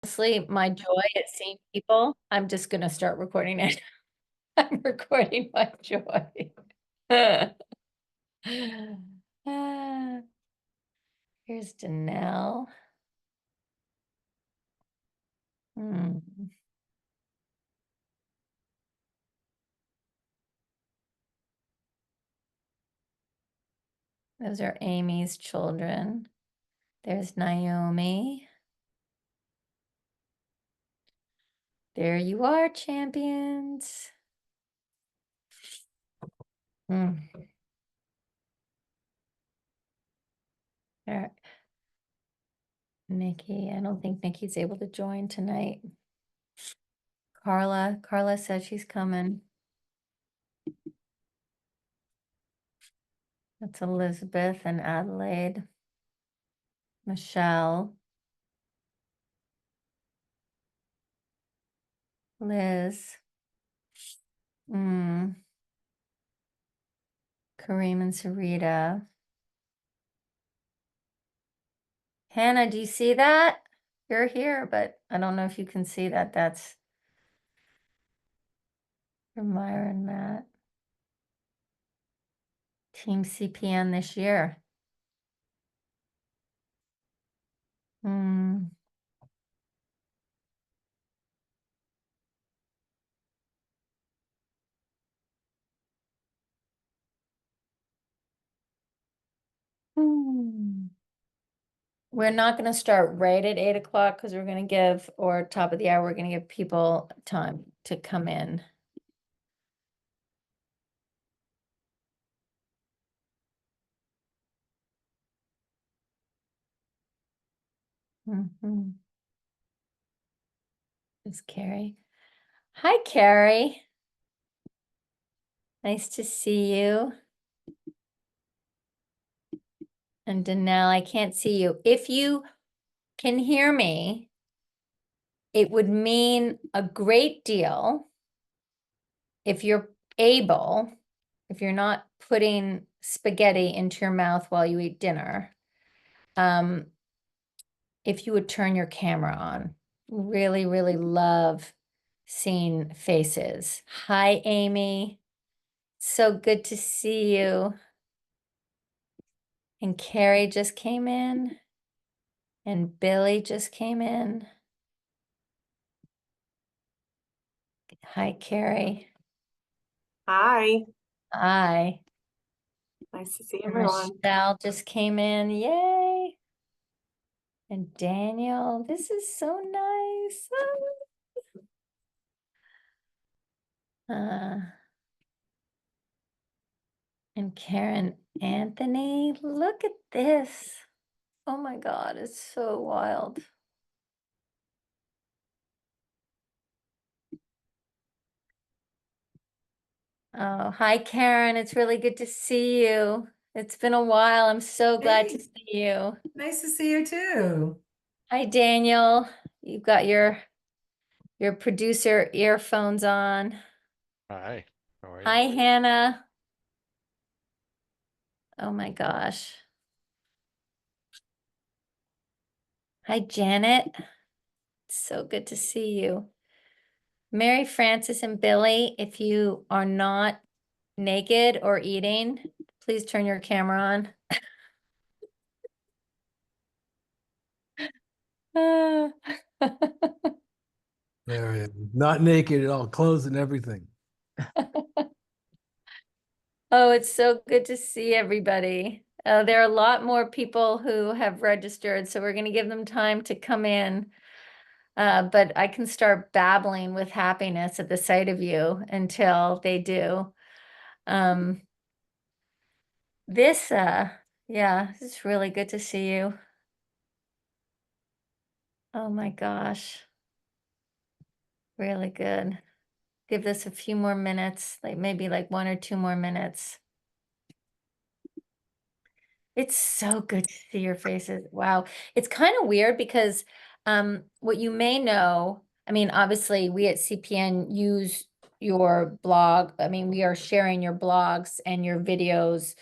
honestly, my joy at seeing people, I'm just gonna start recording it. I'm recording my joy. Ah, here's Danelle. Hmm. Those are Amy's children. There's Naomi. There you are, champions. Mm. There. Nikki, I don't think Nikki's able to join tonight. Carla said she's coming. That's Elizabeth and Adelaide. Michelle. Liz. Kareem and Sarita. Hannah, do you see that? You're here, but I don't know if you can see that. That's for Myra and Matt. Team CPN this year. Hmm. We're not going to start right at 8 o'clock because we're going to give, or top of the hour, we're going to give people time to come in. It's Carrie. Hi, Carrie. Nice to see you. And Danelle, I can't see you. If you can hear me, it would mean a great deal if you're able, if you're not putting spaghetti into your mouth while you eat dinner, if you would turn your camera on. Really, really love seeing faces. Hi, Amy. So good to see you. And Carrie just came in. And Billy just came in. Hi, Carrie. Hi. Hi. Nice to see everyone. Michelle just came in. Yay. And Daniel, this is so nice. And Karen Anthony, look at this. Oh my God, it's so wild. Oh, hi, Karen. It's really good to see you. It's been a while. I'm so glad to see you. Nice to see you too. Hi, Daniel. You've got your producer earphones on. Hi, how are you? Hi, Hannah. Oh my gosh. Hi, Janet. So good to see you. Mary Frances and Billy, if you are not naked or eating, please turn your camera on. There he is. Not naked at all, clothes and everything. Oh, it's so good to see everybody. There are a lot more people who have registered, so we're going to give them time to come in. But I can start babbling with happiness at the sight of you until they do. Yeah, it's really good to see you. Oh my gosh. Really good. Give this a few more minutes, like maybe like 1 or 2 more minutes. It's so good to see your faces. Wow. It's kind of weird because what you may know, I mean, obviously we at CPN use your blog. I mean, we are sharing your blogs and your videos,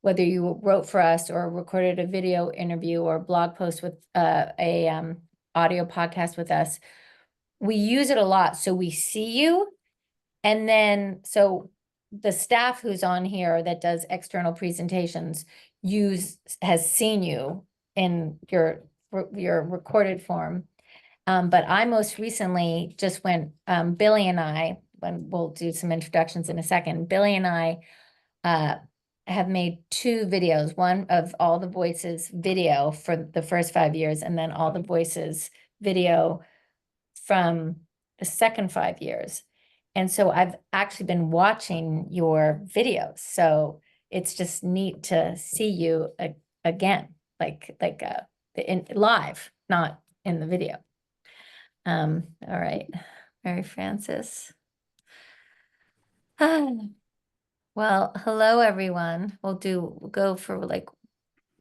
whether you wrote for us or recorded a video interview or blog post with a audio podcast with us, we use it a lot. So we see you. And then, so the staff who's on here that does external presentations has seen you in your recorded form. But I most recently just went, Billy and I, when we'll do some introductions in a second, Billy and I have made 2 videos, one of all the voices video for the first 5 years, and then all the voices video from the second 5 years. And so I've actually been watching your videos. So it's just neat to see you again, in live, not in the video. All right, Mary Frances. Well, hello, everyone. We'll go for like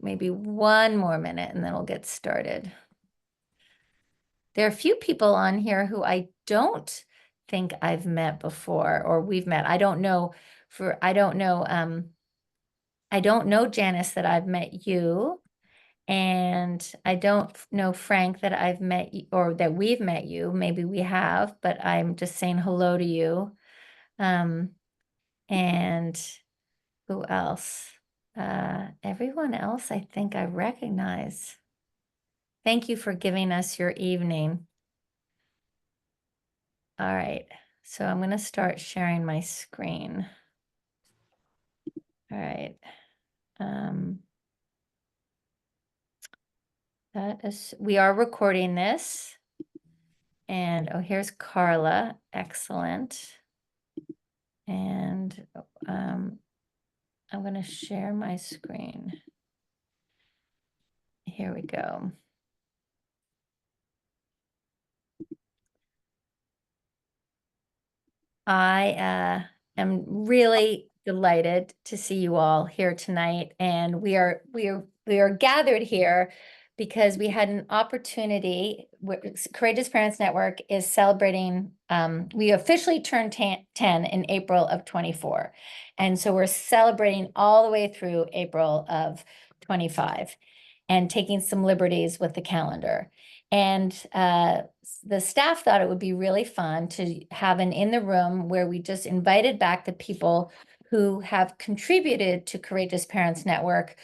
maybe 1 more minute and then we'll get started. There are a few people on here who I don't think I've met before, or we've met. I don't know, Janice, that I've met you. And I don't know, Frank, that I've met you or that we've met you. Maybe we have, but I'm just saying hello to you. And who else? Everyone else I think I recognize. Thank you for giving us your evening. All right, so I'm going to start sharing my screen. All right. We are recording this. And oh, here's Carla. Excellent. And I'm going to share my screen. Here we go. I am really delighted to see you all here tonight, and we are gathered here because we had an opportunity. Courageous Parents Network is celebrating. We officially turned 10 in April of 24, and so we're celebrating all the way through April of 25, and taking some liberties with the calendar. And the staff thought it would be really fun to have an in the room where we just invited back the people who have contributed to Courageous Parents Network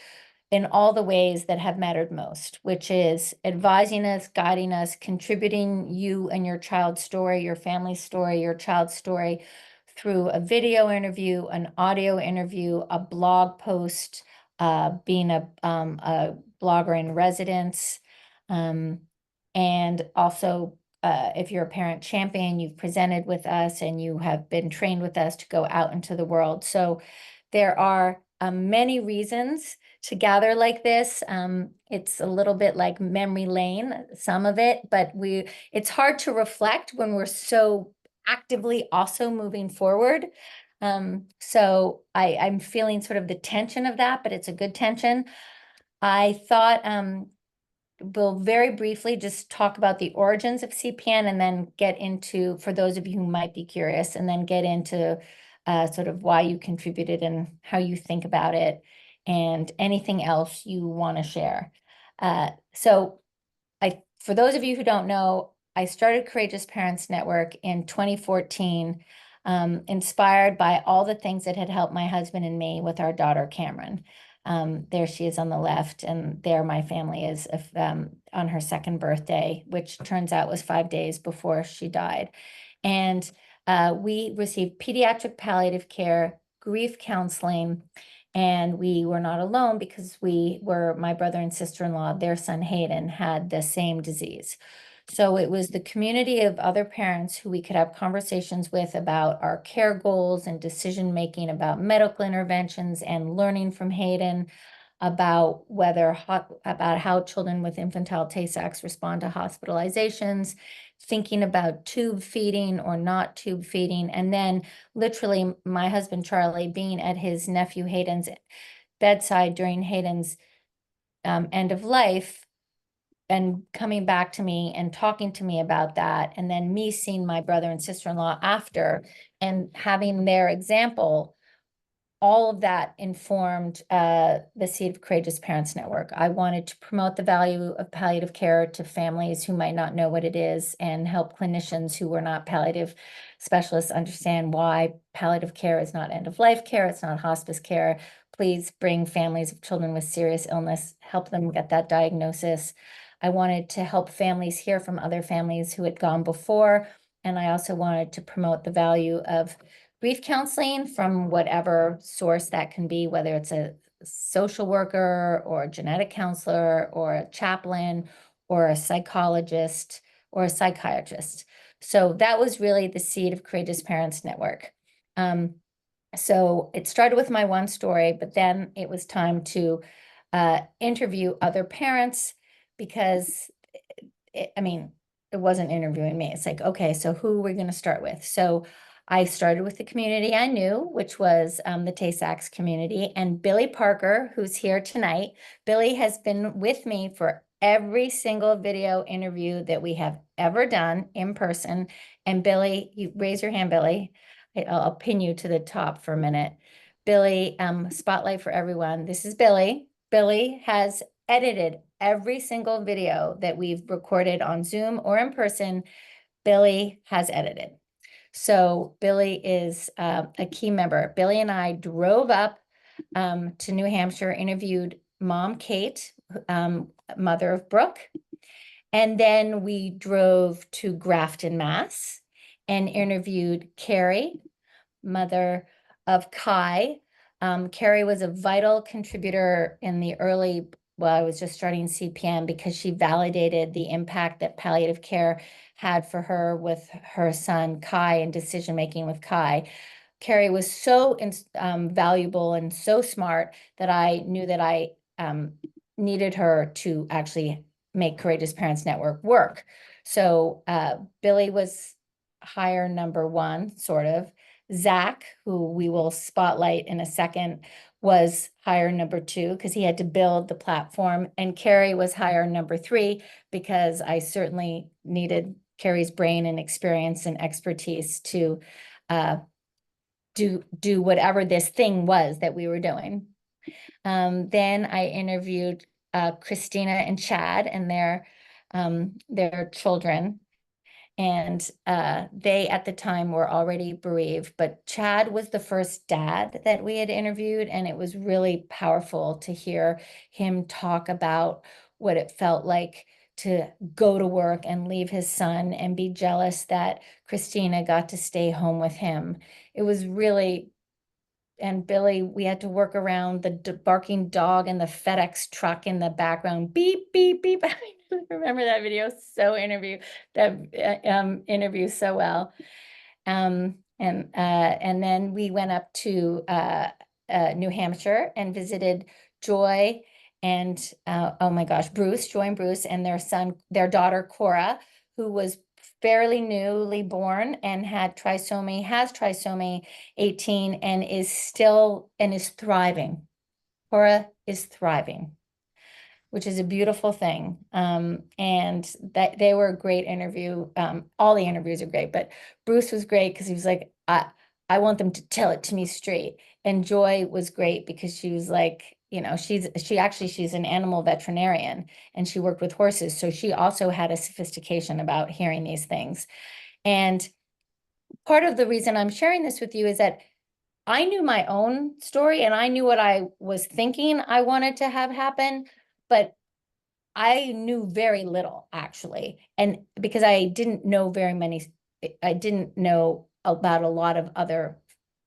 in all the ways that have mattered most, which is advising us, guiding us, contributing you and your child's story, your family's story, your child's story through a video interview, an audio interview, a blog post, being a blogger in residence, and also if you're a parent champion, you've presented with us and you have been trained with us to go out into the world. So there are many reasons to gather like this. It's a little bit like memory lane, some of it, but it's hard to reflect when we're so actively also moving forward. So I'm feeling sort of the tension of that, but it's a good tension. I thought we'll very briefly just talk about the origins of CPN and then get into, for those of you who might be curious, and then get into sort of why you contributed and how you think about it and anything else you want to share. So for those of you who don't know, I started Courageous Parents Network in 2014, inspired by all the things that had helped my husband and me with our daughter, Cameron. There she is on the left, and there my family is on her 2nd birthday, which turns out was 5 days before she died. And we received pediatric palliative care, grief counseling, and we were not alone because my brother and sister-in-law, their son Hayden, had the same disease. So it was the community of other parents who we could have conversations with about our care goals and decision-making about medical interventions and learning from Hayden about how children with infantile Tay-Sachs respond to hospitalizations, thinking about tube feeding or not tube feeding, and then literally my husband, Charlie, being at his nephew Hayden's bedside during Hayden's end of life, and coming back to me and talking to me about that, and then me seeing my brother and sister-in-law after and having their example all of that informed the Seed of Courageous Parents Network. I wanted to promote the value of palliative care to families who might not know what it is and help clinicians who were not palliative specialists understand why palliative care is not end-of-life care, it's not hospice care. Please bring families of children with serious illness, help them get that diagnosis. I wanted to help families hear from other families who had gone before, and I also wanted to promote the value of grief counseling from whatever source that can be, whether it's a social worker or a genetic counselor or a chaplain or a psychologist or a psychiatrist. So that was really the Seed of Courageous Parents Network. So it started with my one story, but then it was time to interview other parents because, it wasn't interviewing me. It's like, okay, so who are we going to start with? So I started with the community I knew, which was the Tay-Sachs community, and Billy Parker, who's here tonight. Billy has been with me for every single video interview that we have ever done in person. And Billy, you raise your hand, Billy. I'll pin you to the top for a minute. Billy, spotlight for everyone. This is Billy. Billy has edited every single video that we've recorded on Zoom or in person. Billy has edited. So Billy is a key member. Billy and I drove up to New Hampshire, interviewed Mom Kate, mother of Brooke. And then we drove to Grafton, Mass, and interviewed Carrie, mother of Kai. Carrie was a vital contributor in the early, well, I was just starting CPN because she validated the impact that palliative care had for her with her son Kai and decision-making with Kai. Carrie was so valuable and so smart that I knew that I needed her to actually make Courageous Parents Network work. So Billy was hire number one, sort of. Zach, who we will spotlight in a second, was hire number two because he had to build the platform. And Carrie was hire number three because I certainly needed Carrie's brain and experience and expertise to do whatever this thing was that we were doing. Then I interviewed Christina and Chad and their children. And they at the time were already bereaved, but Chad was the first dad that we had interviewed, and it was really powerful to hear him talk about what it felt like to go to work and leave his son and be jealous that Christina got to stay home with him. It was really, and Billy, we had to work around the barking dog and the FedEx truck in the background. Beep, beep, beep. I remember that video interview so well. And then we went up to New Hampshire and visited Joy and oh my gosh, Joy and Bruce and their daughter Cora, who was fairly newly born and has trisomy 18 and is thriving. Cora is thriving, which is a beautiful thing. And that they were a great interview. All the interviews are great, but Bruce was great because he was like, I want them to tell it to me straight. And Joy was great because she was like, she's an animal veterinarian and she worked with horses. So she also had a sophistication about hearing these things. And part of the reason I'm sharing this with you is that I knew my own story and I knew what I was thinking I wanted to have happen, but I knew very little actually. And because I didn't know about a lot of other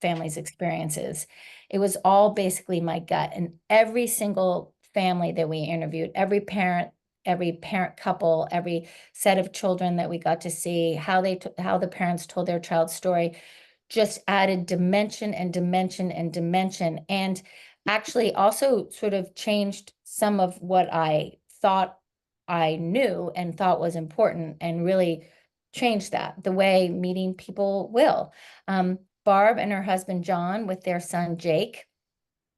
families' experiences. It was all basically my gut, and every single family that we interviewed, every parent couple, every set of children that we got to see, how the parents told their child's story just added dimension and dimension and dimension, and actually also sort of changed some of what I thought I knew and thought was important, and really changed that the way meeting people will. Barb and her husband John with their son Jake.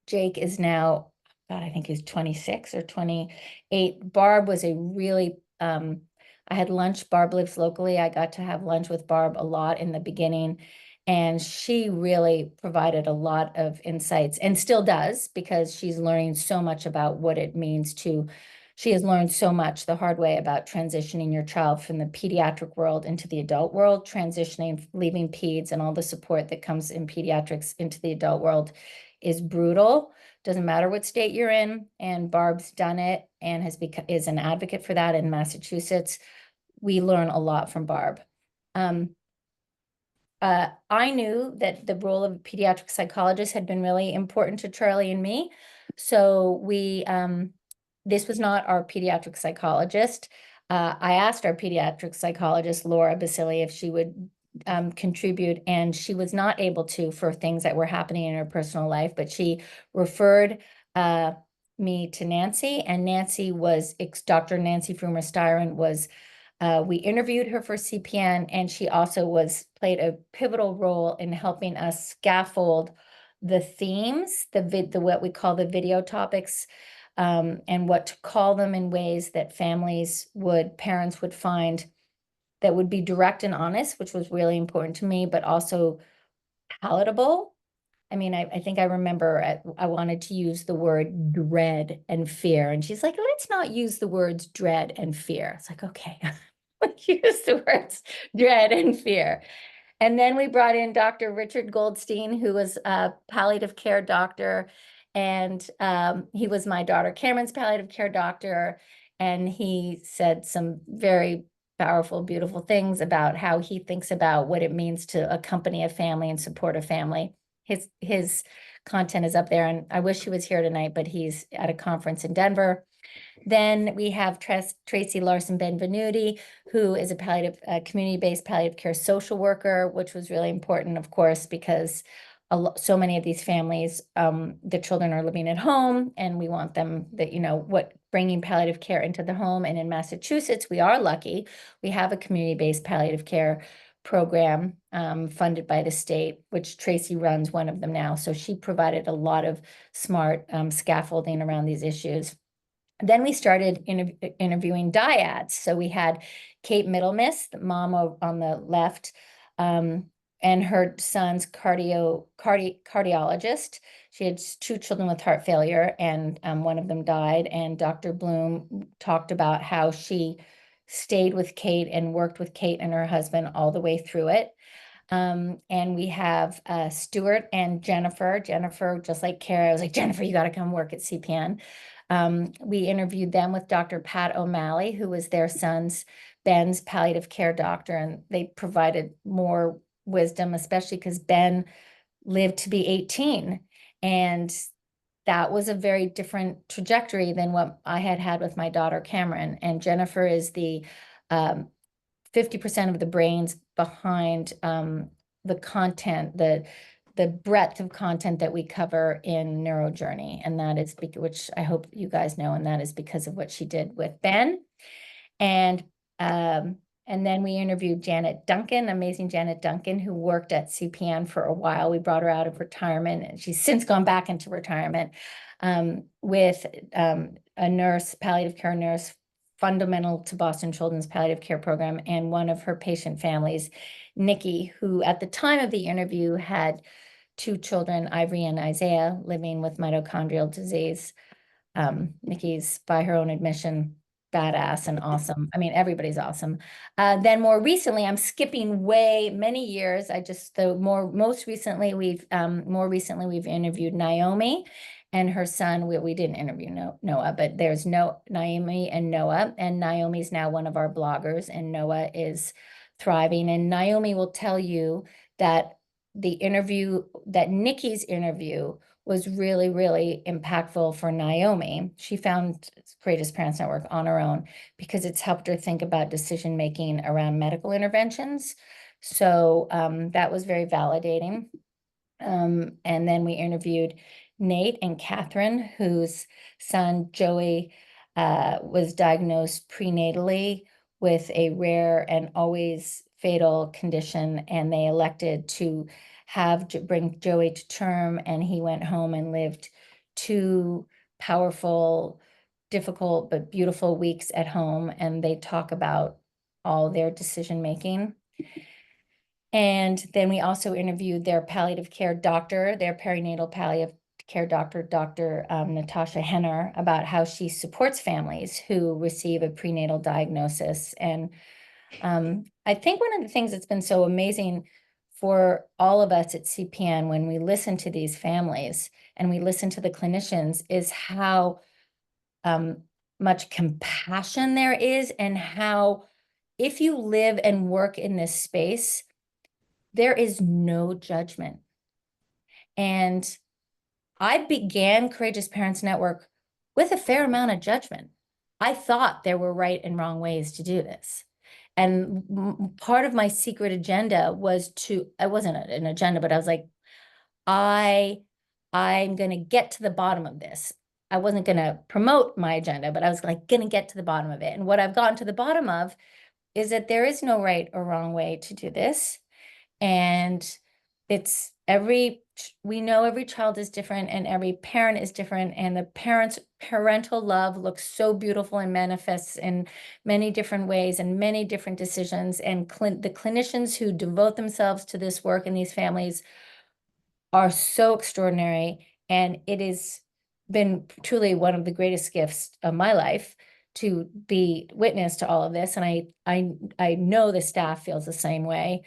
Jake is now, God, I think he's 26 or 28. Barb was a really, I had lunch. Barb lives locally. I got to have lunch with Barb a lot in the beginning. And she really provided a lot of insights and still does, because she's learning so much about what it means to, she has learned so much the hard way about transitioning your child from the pediatric world into the adult world, transitioning, leaving peds and all the support that comes in pediatrics into the adult world is brutal. Doesn't matter what state you're in. And Barb's done it and is an advocate for that in Massachusetts. We learn a lot from Barb. I knew that the role of a pediatric psychologist had been really important to Charlie and me. So this was not our pediatric psychologist. I asked our pediatric psychologist, Laura Basili, if she would contribute, and she was not able to for things that were happening in her personal life, but she referred me to Nancy, and Dr. Nancy Frumer-Styron was we interviewed her for CPN, and she also played a pivotal role in helping us scaffold the themes, what we call the video topics, and what to call them in ways that parents would find that would be direct and honest, which was really important to me, but also palatable. I mean, I think I remember I wanted to use the word dread and fear, and she's like, let's not use the words dread and fear. It's like, okay. Use the words dread and fear. And then we brought in Dr. Richard Goldstein, who was a palliative care doctor. And he was my daughter Cameron's palliative care doctor. And he said some very powerful, beautiful things about how he thinks about what it means to accompany a family and support a family. His content is up there, and I wish he was here tonight, but he's at a conference in Denver. Then we have Tracy Larson Benvenuti, who is a community-based palliative care social worker, which was really important, of course, because so many of these families, the children are living at home, and we want them bringing palliative care into the home. And in Massachusetts, we are lucky. We have a community-based palliative care program funded by the state, which Tracy runs one of them now. So she provided a lot of smart scaffolding around these issues. Then we started interviewing dyads. So we had Kate Middlemiss, the mom on the left, and her son's cardiologist. She had 2 children with heart failure, and one of them died. And Dr. Bloom talked about how she stayed with Kate and worked with Kate and her husband all the way through it. And we have Stuart and Jennifer. Jennifer, just like Kara, I was like, Jennifer, you got to come work at CPN. We interviewed them with Dr. Pat O'Malley, who was their son's, Ben's palliative care doctor, and they provided more wisdom, especially because Ben lived to be 18. And that was a very different trajectory than what I had with my daughter, Cameron. And Jennifer is the 50% of the brains behind the content, the breadth of content that we cover in NeuroJourney. And that is, which I hope you guys know, and that is because of what she did with Ben. And then we interviewed Janet Duncan, amazing Janet Duncan, who worked at CPN for a while. We brought her out of retirement, and she's since gone back into retirement with a nurse, palliative care nurse, fundamental to Boston Children's palliative care program, and one of her patient families, Nikki, who at the time of the interview had 2 children, Ivory and Isaiah, living with mitochondrial disease. Nikki's, by her own admission, badass and awesome. I mean, everybody's awesome. Then more recently, I'm skipping way many years. Most recently we've interviewed Naomi and her son. We didn't interview Noah, but there's Naomi and Noah, and Naomi's now one of our bloggers, and Noah is thriving. And Naomi will tell you that Nikki's interview was really, really impactful for Naomi. She found Courageous Parents Network on her own because it's helped her think about decision-making around medical interventions. So that was very validating. And then we interviewed Nate and Catherine, whose son Joey was diagnosed prenatally with a rare and always fatal condition, and they elected to bring Joey to term, and he went home and lived 2 powerful, difficult, but beautiful weeks at home, and they talk about all their decision making. And then we also interviewed their palliative care doctor, their perinatal palliative care doctor, Dr. Natasha Henner, about how she supports families who receive a prenatal diagnosis. And I think one of the things that's been so amazing for all of us at CPN when we listen to these families and we listen to the clinicians is how much compassion there is, and how if you live and work in this space, there is no judgment. And I began Courageous Parents Network with a fair amount of judgment. I thought there were right and wrong ways to do this. And part of my secret agenda was it wasn't an agenda, but I was like, I'm going to get to the bottom of this. I wasn't going to promote my agenda, but I was like going to get to the bottom of it. And what I've gotten to the bottom of is that there is no right or wrong way to do this. And we know every child is different and every parent is different, and the parental love looks so beautiful and manifests in many different ways and many different decisions. And the clinicians who devote themselves to this work in these families are so extraordinary. And it has been truly one of the greatest gifts of my life to be witness to all of this. And I know the staff feels the same way.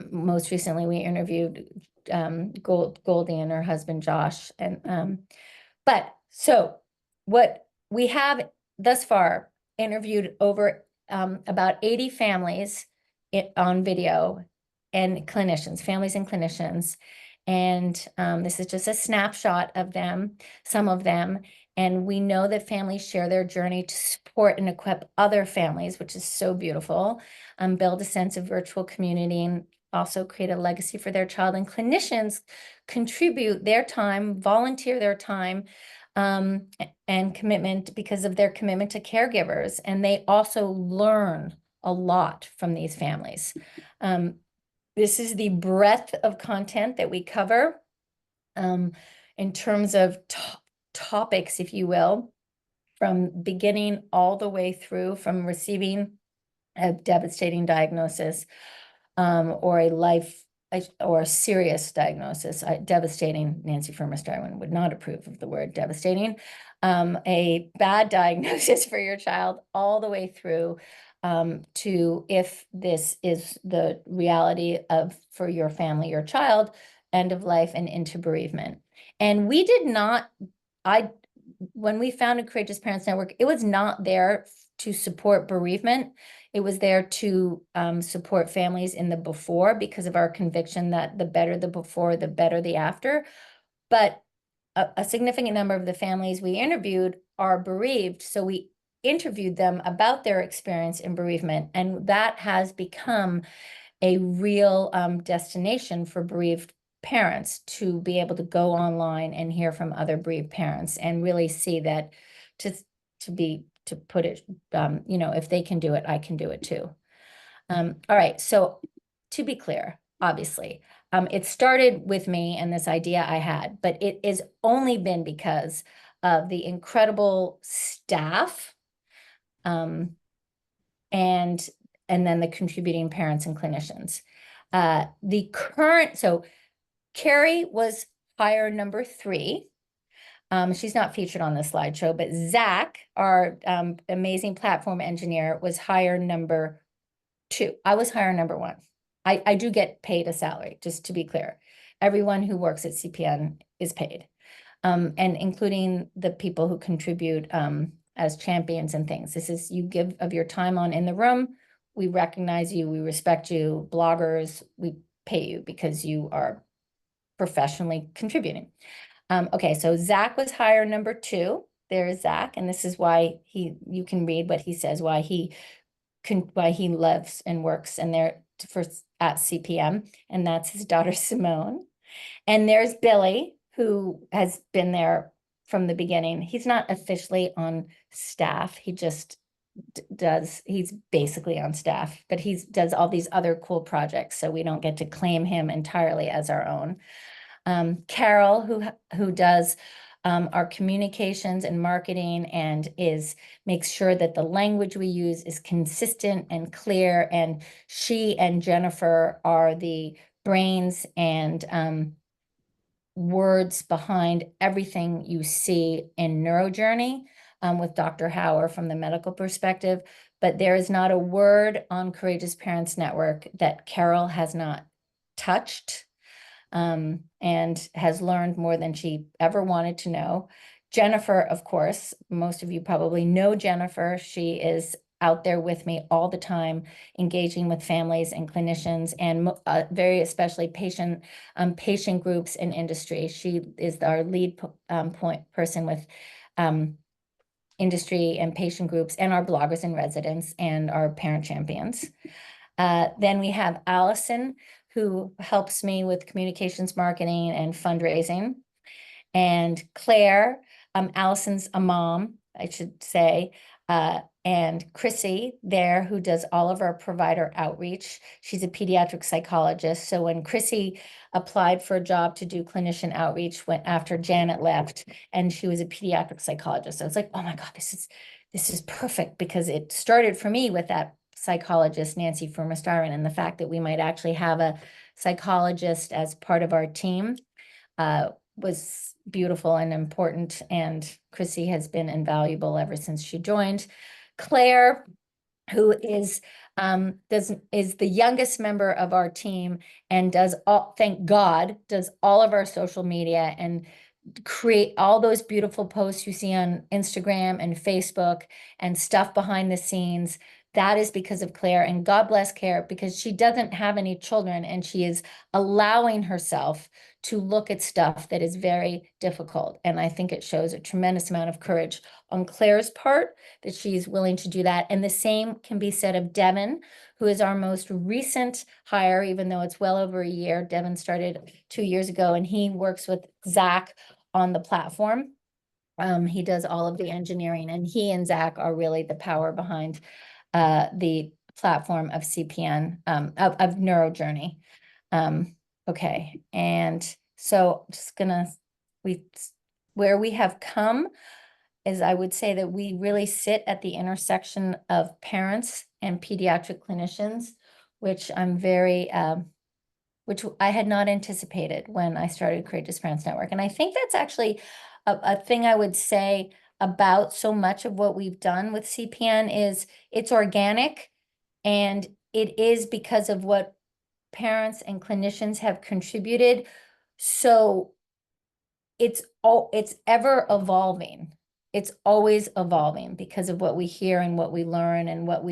Most recently, we interviewed Goldie and her husband, Josh. And but so what we have thus far interviewed over about 80 families on video, and clinicians, families and clinicians. And this is just a snapshot of them, some of them. And we know that families share their journey to support and equip other families, which is so beautiful, build a sense of virtual community, and also create a legacy for their child. And clinicians contribute their time, volunteer their time, and commitment because of their commitment to caregivers. And they also learn a lot from these families. This is the breadth of content that we cover in terms of topics, if you will, from beginning all the way through, from receiving a devastating diagnosis or a serious diagnosis. Devastating, Nancy Firmus-Darwin would not approve of the word devastating. A bad diagnosis for your child, all the way through to, if this is the reality for your family, your child, end of life and into bereavement. And we did not, when we founded Courageous Parents Network, it was not there to support bereavement. It was there to support families in the before, because of our conviction that the better the before, the better the after. But a significant number of the families we interviewed are bereaved. So we interviewed them about their experience in bereavement, and that has become a real destination for bereaved parents to be able to go online and hear from other bereaved parents and really see that to put it, if they can do it, I can do it too. All right, so to be clear, obviously, it started with me and this idea I had, but it has only been because of the incredible staff and then the contributing parents and clinicians. So Carrie was hire number 3. She's not featured on the slideshow, but Zach, our amazing platform engineer, was hire number 2. I was hire number 1. I do get paid a salary, just to be clear. Everyone who works at CPN is paid, and including the people who contribute as champions and things. This is, you give of your time in the room. We recognize you, we respect you. Bloggers, we pay you because you are professionally contributing. Okay, so Zach was hire number 2. There's Zach, and this is why you can read what he says, why he lives and works and at CPM, and that's his daughter Simone. And there's Billy, who has been there from the beginning. He's not officially on staff. He just he's basically on staff, but he does all these other cool projects, so we don't get to claim him entirely as our own. Carol, who does our communications and marketing, and makes sure that the language we use is consistent and clear. And she and Jennifer are the brains and words behind everything you see in NeuroJourney, with Dr. Hauer from the medical perspective. But there is not a word on Courageous Parents Network that Carol has not touched, and has learned more than she ever wanted to know. Jennifer, of course, most of you probably know Jennifer. She is out there with me all the time, engaging with families and clinicians, and very especially patient groups and industry. She is our lead point person with industry and patient groups, and our bloggers in residence and our parent champions. Then we have Allison, who helps me with communications, marketing, and fundraising. And Claire, Allison's a mom, I should say, and Chrissy there, who does all of our provider outreach. She's a pediatric psychologist. So when Chrissy applied for a job to do clinician outreach after Janet left, and she was a pediatric psychologist, I was like, oh my God, this is perfect, because it started for me with that psychologist, Nancy Furma-Styron, and the fact that we might actually have a psychologist as part of our team was beautiful and important, and Chrissy has been invaluable ever since she joined. Claire, who is the youngest member of our team, and thank God, does all of our social media and create all those beautiful posts you see on Instagram and Facebook and stuff behind the scenes. That is because of Claire, and God bless Claire, because she doesn't have any children, and she is allowing herself to look at stuff that is very difficult. And I think it shows a tremendous amount of courage on Claire's part that she's willing to do that. And the same can be said of Devin, who is our most recent hire, even though it's well over a year. Devin started 2 years ago, and he works with Zach on the platform. He does all of the engineering, and he and Zach are really the power behind the platform of CPN, of NeuroJourney. Okay, and so just where we have come is, I would say that we really sit at the intersection of parents and pediatric clinicians, which which I had not anticipated when I started Courageous Parents Network. And I think that's actually a thing I would say about so much of what we've done with CPN is it's organic, and it is because of what parents and clinicians have contributed. So it's ever evolving. It's always evolving because of what we hear and what we learn and what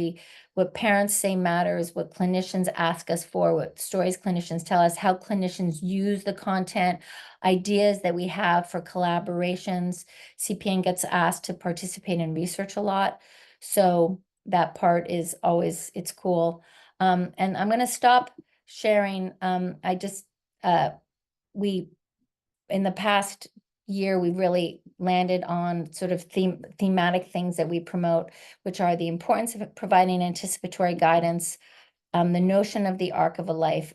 parents say matters, what clinicians ask us for, what stories clinicians tell us, how clinicians use the content, ideas that we have for collaborations. CPN gets asked to participate in research a lot. So that part is always, it's cool. And I'm going to stop sharing. In the past year, we've really landed on sort of thematic things that we promote, which are the importance of providing anticipatory guidance, the notion of the arc of a life.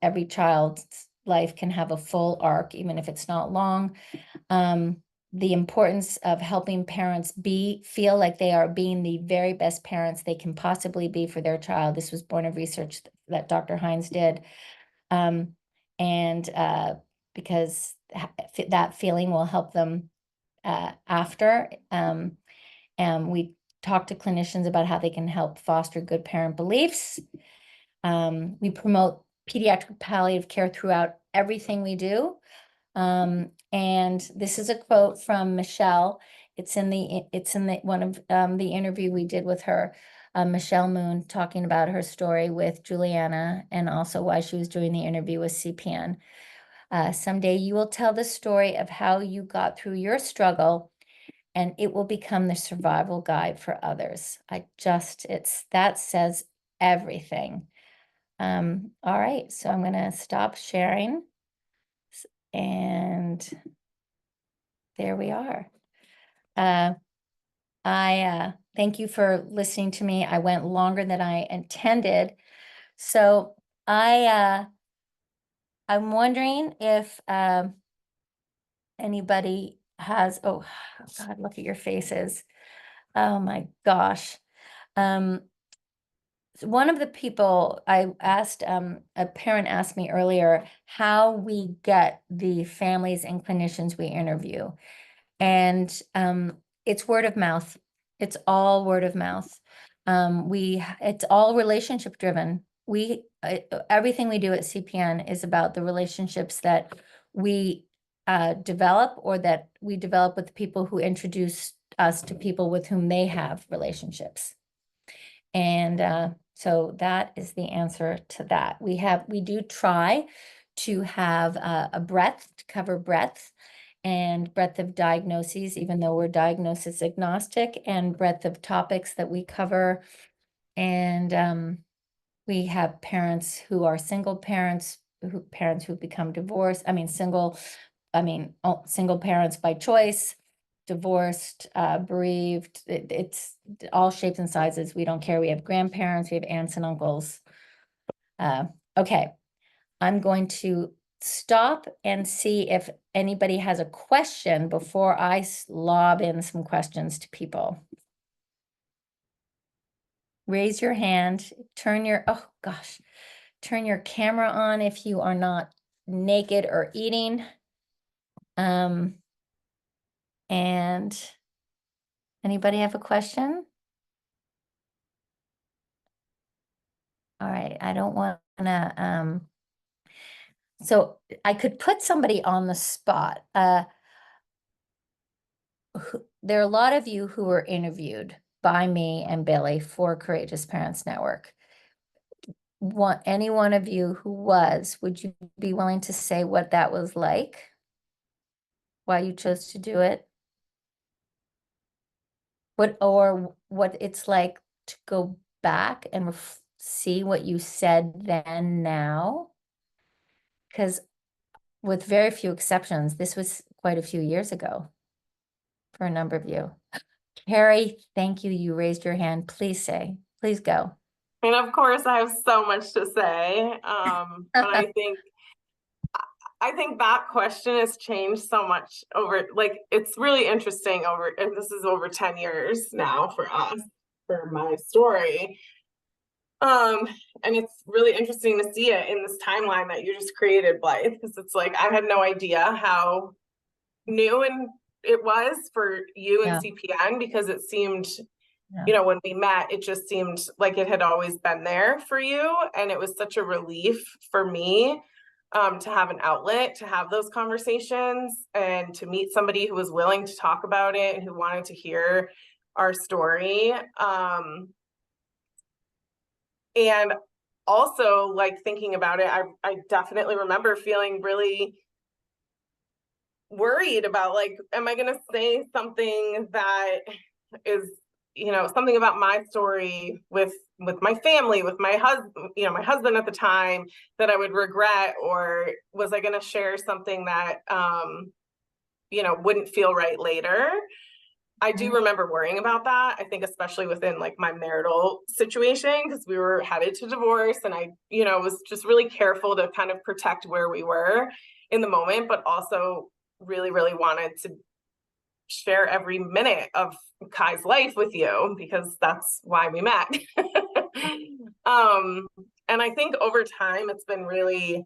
Every child's life can have a full arc, even if it's not long. The importance of helping parents feel like they are being the very best parents they can possibly be for their child. This was born of research that Dr. Hines did. Because that feeling will help them after. And we talk to clinicians about how they can help foster good parent beliefs. We promote pediatric palliative care throughout everything we do. And this is a quote from Michelle. It's in one of the interview we did with her, Michelle Moon, talking about her story with Juliana, and also why she was doing the interview with CPN. Someday you will tell the story of how you got through your struggle, and it will become the survival guide for others. That says everything. All right, so I'm going to stop sharing. And there we are. I thank you for listening to me. I went longer than I intended. So I'm wondering if anybody has, oh God, look at your faces. Oh my gosh. So one of the people I asked, a parent asked me earlier how we get the families and clinicians we interview. And it's word of mouth. It's all word of mouth. It's all relationship driven. Everything we do at CPN is about the relationships that we develop, or that we develop with people who introduce us to people with whom they have relationships. And so that is the answer to that. We do try to have a breadth, to cover breadth and breadth of diagnoses, even though we're diagnosis agnostic, and breadth of topics that we cover. And we have parents who are single parents, parents who've become divorced. Single parents by choice, divorced, bereaved. It's all shapes and sizes. We don't care. We have grandparents, we have aunts and uncles. Okay, I'm going to stop and see if anybody has a question before I lob in some questions to people. Raise your hand, turn your camera on if you are not naked or eating. And anybody have a question? All right, I don't want to, so I could put somebody on the spot. There are a lot of you who were interviewed by me and Billy for Courageous Parents Network. Any one of you who was, would you be willing to say what that was like? Why you chose to do it? What it's like to go back and see what you said then now? Because with very few exceptions, this was quite a few years ago for a number of you. Carrie, thank you. You raised your hand. Please go. And of course, I have so much to say, but I think that question has changed so much over, like, it's really interesting and this is over 10 years now for us, for my story. And it's really interesting to see it in this timeline that you just created, Blythe, because it's like, I had no idea how new and it was for you and CPN, because it seemed, when we met, it just seemed like it had always been there for you. And it was such a relief for me to have an outlet, to have those conversations, and to meet somebody who was willing to talk about it and who wanted to hear our story. And also, like, thinking about it, I definitely remember feeling really worried about, like, am I going to say something that is, something about my story with my family, with my husband, my husband at the time, that I would regret, or was I going to share something that, wouldn't feel right later? I do remember worrying about that. I think especially within, like, my marital situation, because we were headed to divorce, and I, was just really careful to kind of protect where we were in the moment, but also really, really wanted to share every minute of Kai's life with you, because that's why we met. And I think over time, it's been really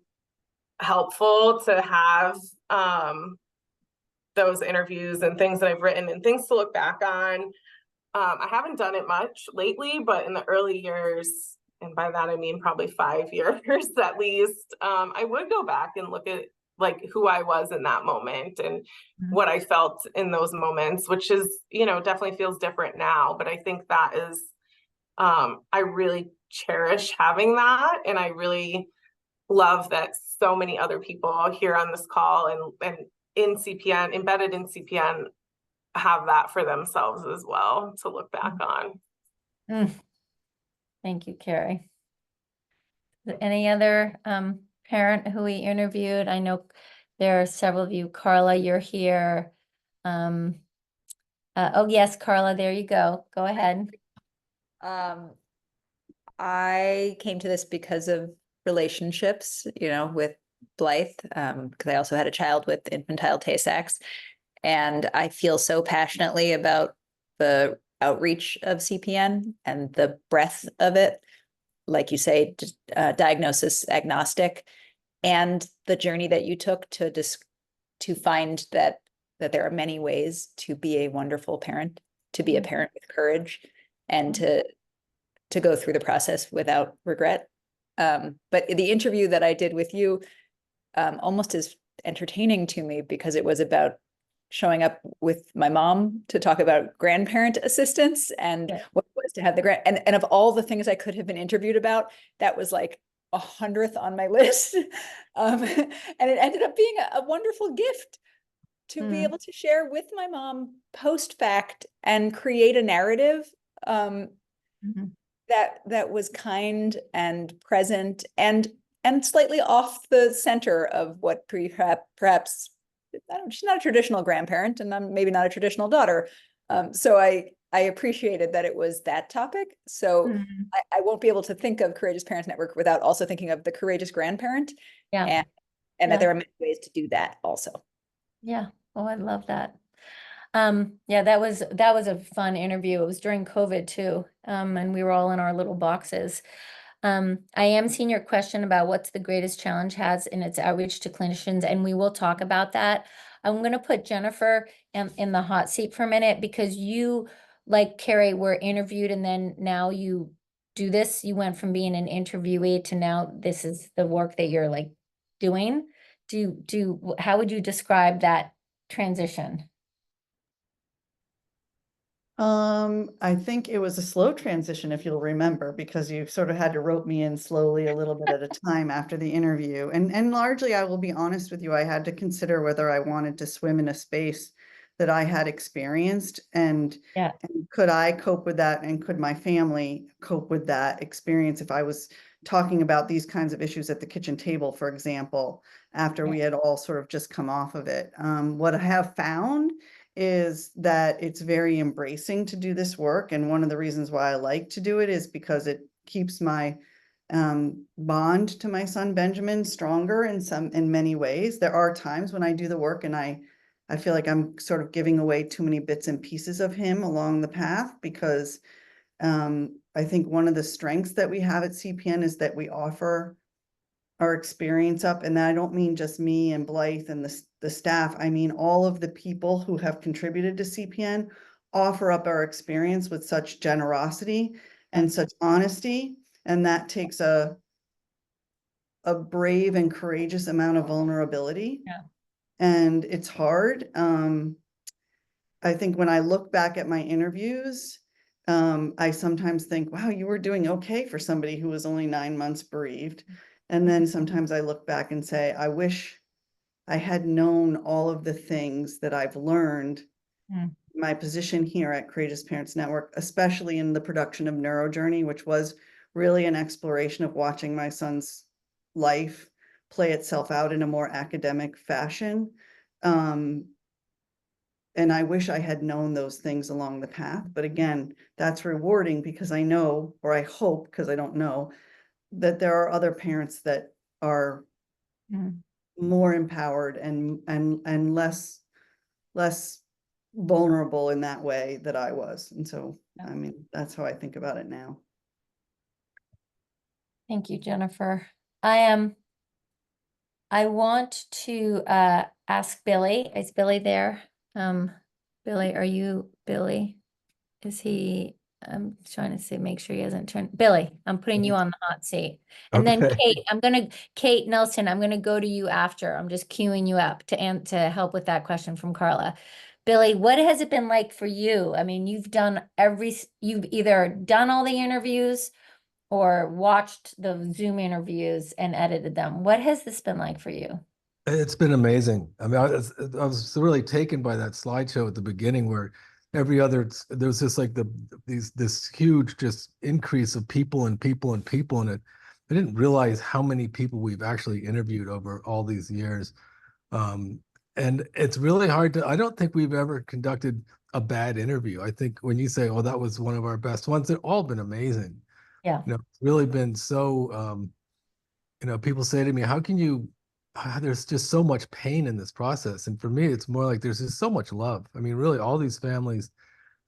helpful to have, those interviews and things that I've written and things to look back on. I haven't done it much lately, but in the early years, and by that I mean probably 5 years at least, I would go back and look at, like, who I was in that moment and what I felt in those moments, which is, definitely feels different now. But I think that is, I really cherish having that. And I really love that so many other people here on this call and in CPN, embedded in CPN, have that for themselves as well to look back on. Thank you, Carrie. Any other parent who we interviewed? I know there are several of you. Carla, you're here. Oh yes, Carla, there you go. Go ahead. I came to this because of relationships, with Blythe, because I also had a child with infantile Tay-Sachs. And I feel so passionately about the outreach of CPN and the breadth of it. Like you say, diagnosis agnostic, and the journey that you took to find that there are many ways to be a wonderful parent, to be a parent with courage, and to go through the process without regret. But the interview that I did with you almost is entertaining to me because it was about showing up with my mom to talk about grandparent assistance and what it was to have the and of all the things I could have been interviewed about, that was like 100th on my list. And it ended up being a wonderful gift to be able to share with my mom post fact and create a narrative that was kind and present and slightly off the center of what perhaps she's not a traditional grandparent, and I'm maybe not a traditional daughter. So I appreciated that it was that topic. So I won't be able to think of Courageous Parents Network without also thinking of the courageous grandparent. Yeah. And that there are many ways to do that also. Yeah. Oh, I love that. Yeah, that was a fun interview. It was during COVID too. And we were all in our little boxes. I am seeing your question about what's the greatest challenge has in its outreach to clinicians, and we will talk about that. I'm going to put Jennifer in the hot seat for a minute because you, like Carrie, were interviewed and then now you do this. You went from being an interviewee to now this is the work that you're like doing. How would you describe that transition? I think it was a slow transition, if you'll remember, because you sort of had to rope me in slowly a little bit at a time after the interview. And largely, I will be honest with you, I had to consider whether I wanted to swim in a space that I had experienced and could I cope with that, and could my family cope with that experience if I was talking about these kinds of issues at the kitchen table, for example, after we had all sort of just come off of it. What I have found is that it's very embracing to do this work. And one of the reasons why I like to do it is because it keeps my bond to my son Benjamin stronger in many ways. There are times when I do the work and I feel like I'm sort of giving away too many bits and pieces of him along the path, because I think one of the strengths that we have at CPN is that we offer our experience up. And I don't mean just me and Blythe and the staff. I mean, all of the people who have contributed to CPN offer up our experience with such generosity and such honesty. And that takes a brave and courageous amount of vulnerability. Yeah. And it's hard. I think when I look back at my interviews, I sometimes think, wow, you were doing okay for somebody who was only 9 months bereaved. And then sometimes I look back and say, I wish I had known all of the things that I've learned my position here at Courageous Parents Network, especially in the production of Neurojourney, which was really an exploration of watching my son's life play itself out in a more academic fashion. And I wish I had known those things along the path. But again, that's rewarding because I know, or I hope, because I don't know, that there are other parents that are more empowered and less vulnerable in that way that I was. And so, I mean, that's how I think about it now. Thank you, Jennifer. I want to ask Billy. Is Billy there? Billy, are you Billy? Is he? I'm trying to see, make sure he hasn't turned. Billy, I'm putting you on the hot seat. And then Kate Nelson, I'm gonna go to you after. I'm just queuing you up to help with that question from Carla. Billy, what has it been like for you? I mean, you've either done all the interviews or watched the Zoom interviews and edited them. What has this been like for you? It's been amazing. I mean, I was really taken by that slideshow at the beginning where there was just like this huge just increase of people and people and people in it. I didn't realize how many people we've actually interviewed over all these years. And it's really hard I don't think we've ever conducted a bad interview. I think when you say, oh, that was one of our best ones, they've all been amazing. Yeah. It's really been so, people say to me, how can you there's just so much pain in this process. And for me, it's more like there's just so much love. I mean, really, all these families,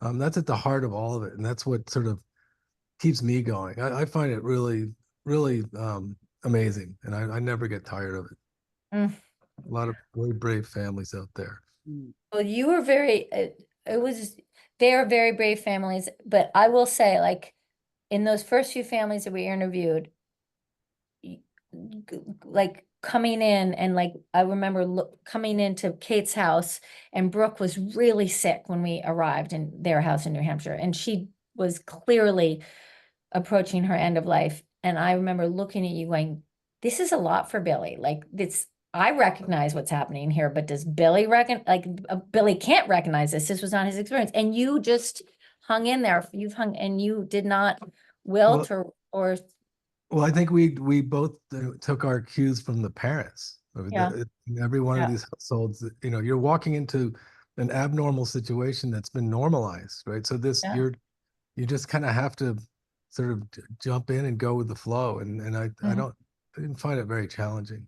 that's at the heart of all of it. And that's what sort of keeps me going. I find it really, really amazing. And I never get tired of it. Mm. A lot of really brave families out there. Well, you were very, they are very brave families, but I will say, like, in those first few families that we interviewed, like coming in and like, I remember coming into Kate's house and Brooke was really sick when we arrived in their house in New Hampshire, and she was clearly approaching her end of life. And I remember looking at you going, this is a lot for Billy. Like, I recognize what's happening here, but does Billy Billy can't recognize this. This was not his experience. And you just hung in there. You've hung and you did not wilt or Well, I think we both took our cues from the parents. I mean, Yeah. in every one of these households, you're walking into an abnormal situation that's been normalized, right? So you just kind of have to sort of jump in and go with the flow. And I didn't find it very challenging.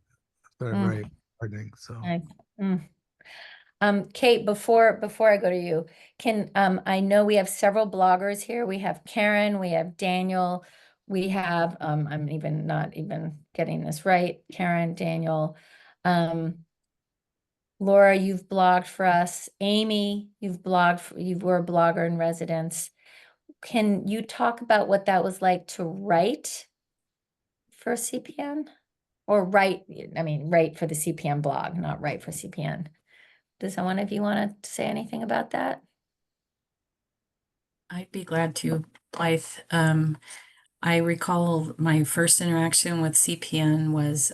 I found it very heartening. So. Kate, before I go to you, I know we have several bloggers here. We have Karen, we have Daniel, we have, I'm not even getting this right. Karen, Daniel, Laura, you've blogged for us. Amy, you were a blogger in residence. Can you talk about what that was like to write for CPN? Or write for the CPN blog, not write for CPN. Does one of you want to say anything about that? I'd be glad to, Blythe. I recall my first interaction with CPN was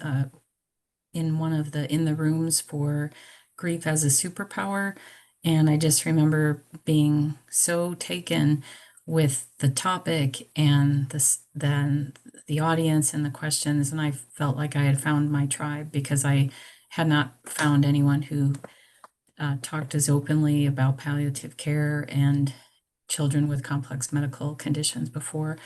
in one of in the rooms for Grief as a Superpower. And I just remember being so taken with the topic and then the audience and the questions. And I felt like I had found my tribe because I had not found anyone who talked as openly about palliative care and children with complex medical conditions before.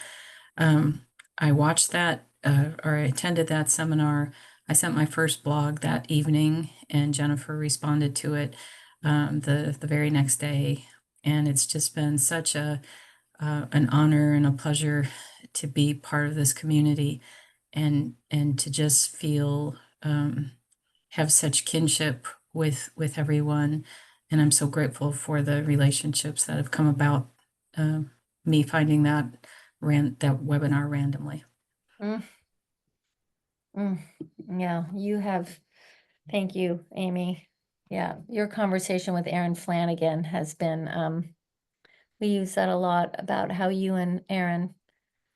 I watched that or I attended that seminar. I sent my first blog that evening and Jennifer responded to it the very next day. And it's just been such an honor and a pleasure to be part of this community and to just feel have such kinship with everyone. And I'm so grateful for the relationships that have come about me finding that webinar randomly. Yeah, thank you, Amy. Yeah, your conversation with Erin Flanagan has been, we use that a lot about how you and Erin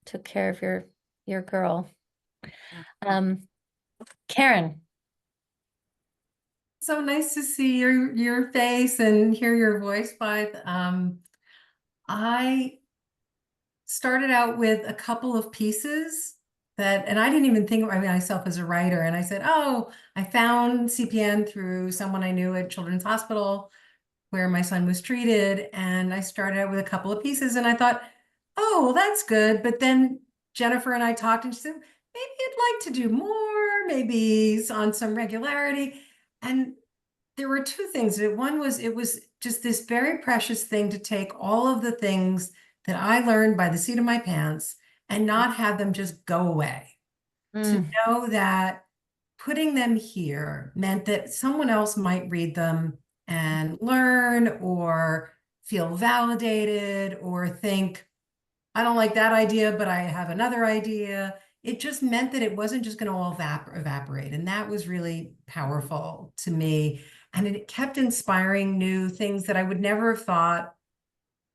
took care of your girl. Karen. So nice to see your face and hear your voice, Blythe. I started out with a couple of pieces and I didn't even think of myself as a writer. And I said, oh, I found CPN through someone I knew at Children's Hospital where my son was treated. And I started out with a couple of pieces and I thought, oh, well, that's good. But then Jennifer and I talked and she said, maybe I'd like to do more, maybe on some regularity. And there were two things. One was, it was just this very precious thing to take all of the things that I learned by the seat of my pants and not have them just go away. To know that putting them here meant that someone else might read them and learn or feel validated or think, I don't like that idea, but I have another idea. It just meant that it wasn't just going to all evaporate. And that was really powerful to me. And it kept inspiring new things that I would never have thought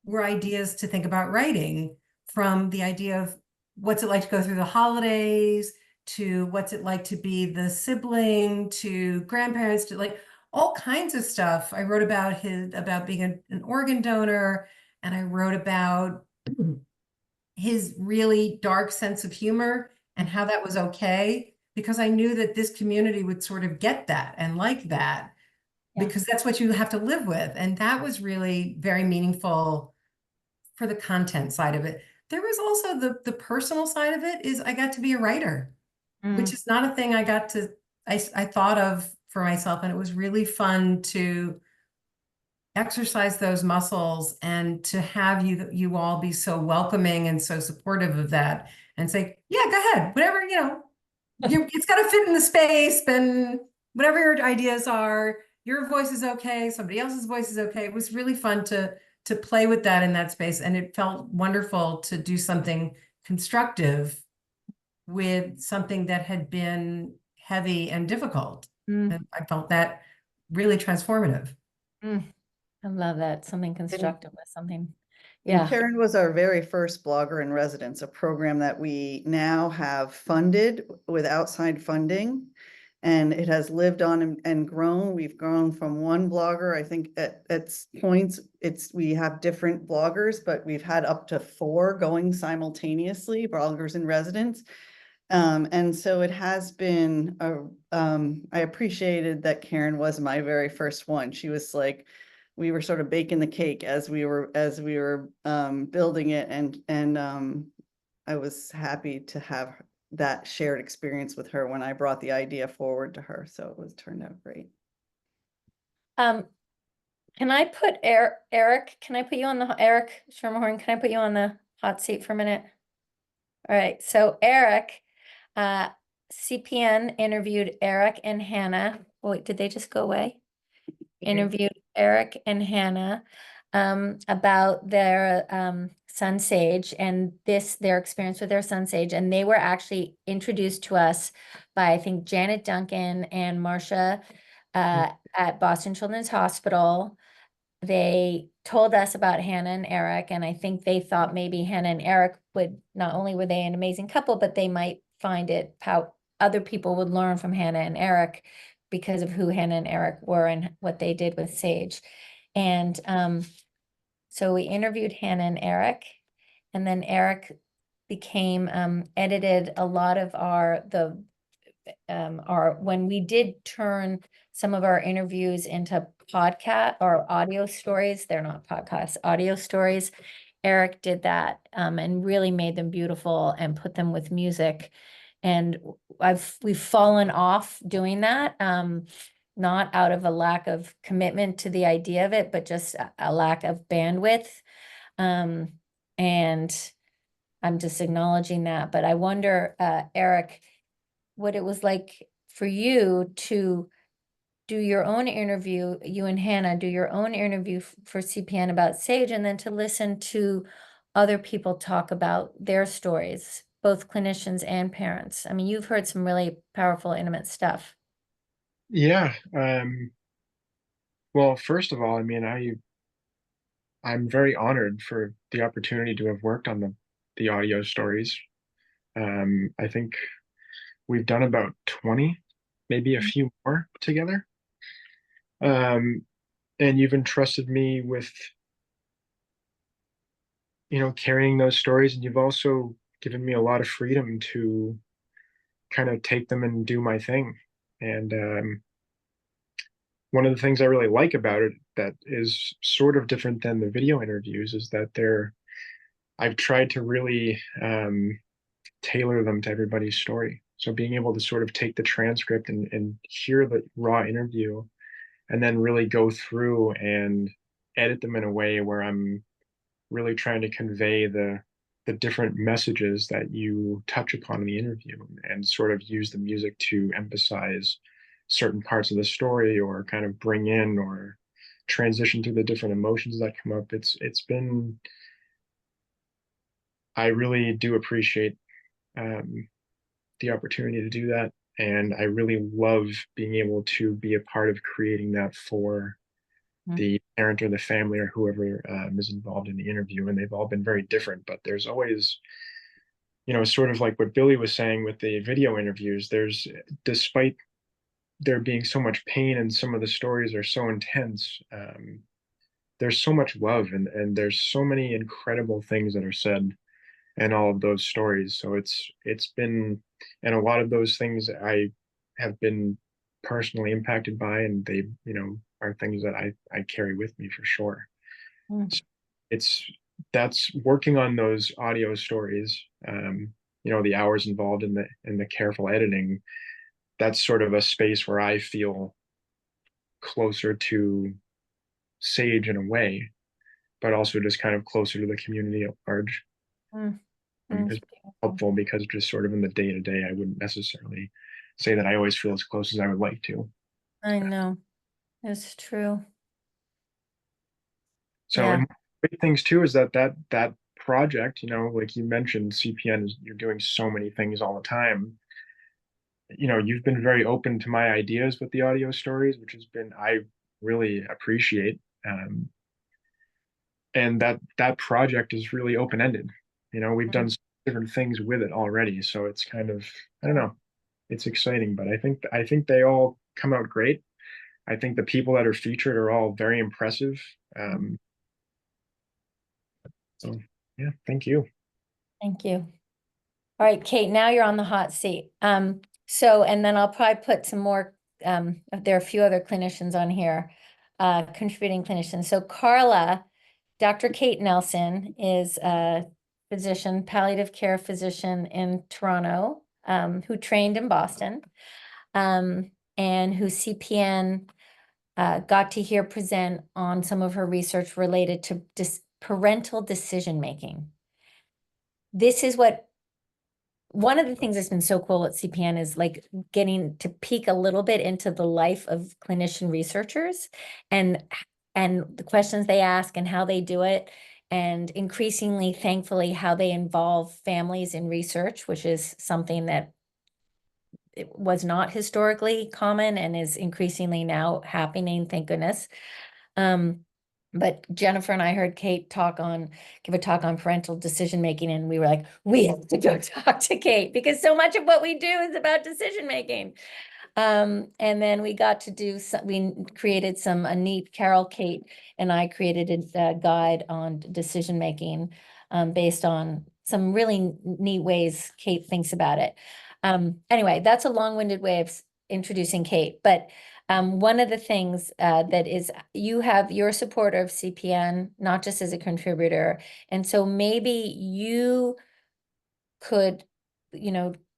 were ideas to think about writing, from the idea of what's it like to go through the holidays, to what's it like to be the sibling, to grandparents, to like all kinds of stuff. I wrote about being an organ donor, and I wrote about his really dark sense of humor and how that was okay, because I knew that this community would sort of get that and like that, because that's what you have to live with. And that was really very meaningful for the content side of it. There was also the personal side of it is I got to be a writer, which is not a thing I got to I thought of for myself, and it was really fun to exercise those muscles and to have you all be so welcoming and so supportive of that and say, yeah, go ahead, whatever, it's got to fit in the space, and whatever your ideas are, your voice is okay, somebody else's voice is okay. It was really fun to play with that in that space, and it felt wonderful to do something constructive with something that had been heavy and difficult. Mm, And I felt that really transformative. I love that. Something constructive with something. And Yeah. Karen was our very first blogger in residence, a program that we now have funded with outside funding. And it has lived on and grown. We've grown from one blogger. I think at points we have different bloggers, but we've had up to 4 going simultaneously, bloggers in residence. And so it has been I appreciated that Karen was my very first one. She was like, we were sort of baking the cake as we were building it, and I was happy to have that shared experience with her when I brought the idea forward to her. So it turned out great. Can I put Eric, can I put you on Eric Schermerhorn, can I put you on the hot seat for a minute? All right, so Eric, CPN interviewed Eric and Hannah. Wait, did they just go away? Interviewed Eric and Hannah about their son Sage and their experience with their son Sage. And they were actually introduced to us by, I think, Janet Duncan and Marcia at Boston Children's Hospital. They told us about Hannah and Eric, and I think they thought maybe Hannah and Eric would, not only were they an amazing couple, but they might find it how other people would learn from Hannah and Eric because of who Hannah and Eric were and what they did with Sage. And so we interviewed Hannah and Eric, and then Eric became edited a lot of our when we did turn some of our interviews into podcast or audio stories, they're not podcasts, audio stories. Eric did that and really made them beautiful and put them with music. And we've fallen off doing that, not out of a lack of commitment to the idea of it, but just a lack of bandwidth. And I'm just acknowledging that. But I wonder, Eric, what it was like for you to do your own interview, you and Hannah do your own interview for CPN about Sage, and then to listen to other people talk about their stories, both clinicians and parents. I mean, you've heard some really powerful, intimate stuff. Yeah. Well, first of all, I mean, I'm very honored for the opportunity to have worked on the audio stories. I think we've done about 20, maybe a few more together. And you've entrusted me with, carrying those stories, and you've also given me a lot of freedom to kind of take them and do my thing. And one of the things I really like about it that is sort of different than the video interviews is that I've tried to really tailor them to everybody's story. So being able to sort of take the transcript and hear the raw interview and then really go through and edit them in a way where I'm really trying to convey the different messages that you touch upon in the interview and sort of use the music to emphasize certain parts of the story or kind of bring in or transition through the different emotions that come up. I really do appreciate the opportunity to do that. And I really love being able to be a part of creating that for the parent or the family or whoever is involved in the interview. And they've all been very different, but there's always, sort of like what Billy was saying with the video interviews, despite there being so much pain and some of the stories are so intense, there's so much love and there's so many incredible things that are said in all of those stories. So it's been, and a lot of those things I have been personally impacted by, and they, are things that I carry with me for sure. So that's working on those audio stories, the hours involved in the careful editing. that's sort of a space where I feel closer to Sage in a way, but also just kind of closer to the community at large. Mm, Is helpful because just sort of in the day to day, I wouldn't necessarily say that I always feel as close as I would like to. I know, it's true. So Yeah. and big things too is that project, you know, like you mentioned, CPN is you're doing so many things all the time. You know, you've been very open to my ideas with the audio stories, which has been I really appreciate. And that project is really open ended. You know, we've done different things with it already, so it's kind of I don't know, it's exciting, but I think they all come out great. I think the people that are featured are all very impressive. So yeah, thank you. Thank you. All right, Kate, now you're on the hot seat. So, and then I'll probably put some more, there are a few other clinicians on here, contributing clinicians. So Carla, Dr. Kate Nelson is a physician, palliative care physician in Toronto, who trained in Boston, and who CPN got to hear present on some of her research related to parental decision-making. This is what one of the things that's been so cool at CPN is like getting to peek a little bit into the life of clinician researchers and the questions they ask and how they do it. And increasingly, thankfully, how they involve families in research, which is something that it was not historically common and is increasingly now happening, thank goodness. But Jennifer and I heard Kate give a talk on parental decision making, and we were like, we have to go talk to Kate because so much of what we do is about decision making. And then we got to do we created a neat Kate and I created a guide on decision making based on some really neat ways Kate thinks about it. Anyway, that's a long-winded way of introducing Kate, but one of the things that is you have your supporter of CPN, not just as a contributor. And so maybe you could,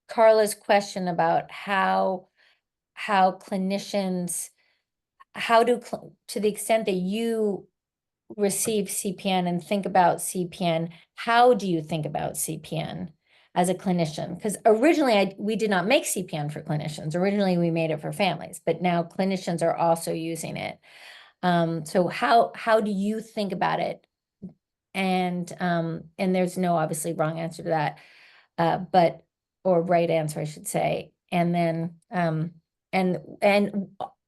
Carla's question about how clinicians, to the extent that you receive CPN and think about CPN, how do you think about CPN as a clinician? Because originally we did not make CPN for clinicians. Originally we made it for families, but now clinicians are also using it. So how do you think about it? And there's no obviously wrong answer to that, or right answer, I should say. And then and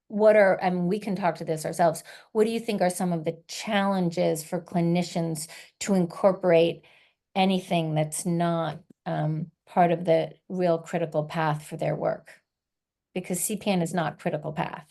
we can talk to this ourselves. What do you think are some of the challenges for clinicians to incorporate anything that's not part of the real critical path for their work? Because CPN is not critical path.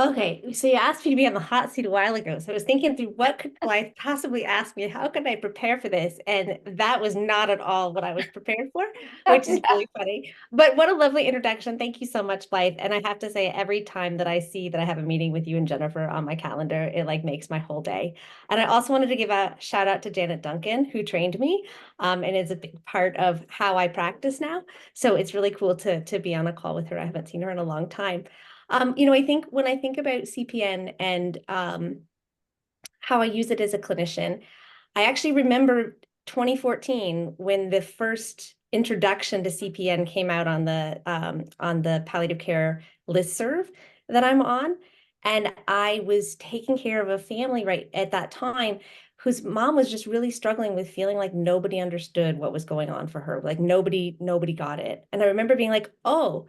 Okay, so you asked me to be on the hot seat a while ago. So I was thinking through what could Blythe possibly ask me? How could I prepare for this? And that was not at all what I was prepared for, which is really funny. But what a lovely introduction. Thank you so much, Blythe. And I have to say, every time that I see that I have a meeting with you and Jennifer on my calendar, it like makes my whole day. And I also wanted to give a shout out to Janet Duncan, who trained me and is a big part of how I practice now. So it's really cool to be on a call with her. I haven't seen her in a long time. I think when I think about CPN and how I use it as a clinician, I actually remember 2014 when the first introduction to CPN came out on the palliative care listserv that I'm on. And I was taking care of a family right at that time whose mom was just really struggling with feeling like nobody understood what was going on for her. Like nobody got it. And I remember being like, oh,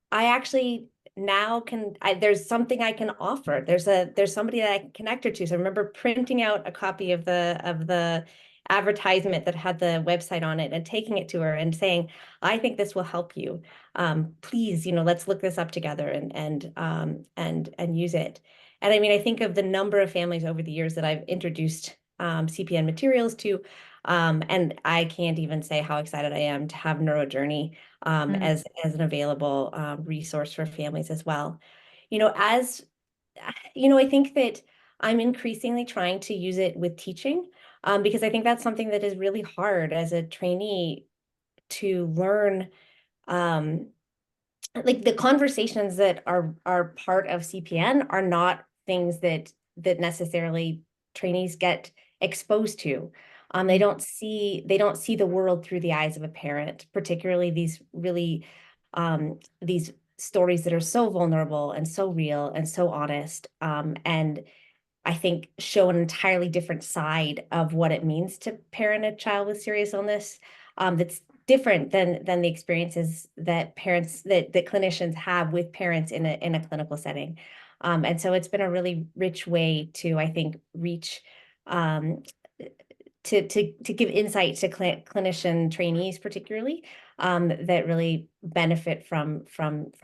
I actually now there's something I can offer. There's somebody that I can connect her to. So I remember printing out a copy of the advertisement that had the website on it and taking it to her and saying, I think this will help you. Please, let's look this up together and use it. And I mean, I think of the number of families over the years that I've introduced CPN materials to, and I can't even say how excited I am to have NeuroJourney as an available resource for families as well. I think that I'm increasingly trying to use it with teaching because I think that's something that is really hard as a trainee to learn like the conversations that are part of CPN are not things that necessarily trainees get exposed to. They don't see the world through the eyes of a parent, particularly these really these stories that are so vulnerable and so real and so honest, and I think show an entirely different side of what it means to parent a child with serious illness, that's different than the experiences that parents that clinicians have with parents in a clinical setting. And so it's been a really rich way to, I think, reach to give insight to clinician trainees particularly, that really benefit from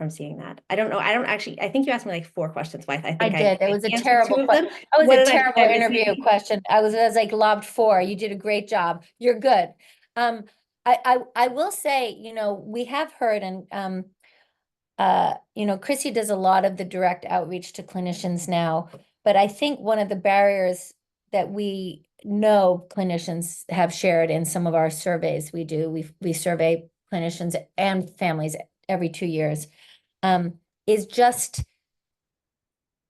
seeing that. I don't know. I think you asked me like 4 questions, Blythe. I think I did. It was a answered terrible 2 of question. them. That was What a did terrible I miss? interview question. I was like lobbed 4. You did a great job. You're good. I will say, you know, we have heard, and you know, Chrissy does a lot of the direct outreach to clinicians now, but I think one of the barriers that we know clinicians have shared in some of our surveys we survey clinicians and families every 2 years, is just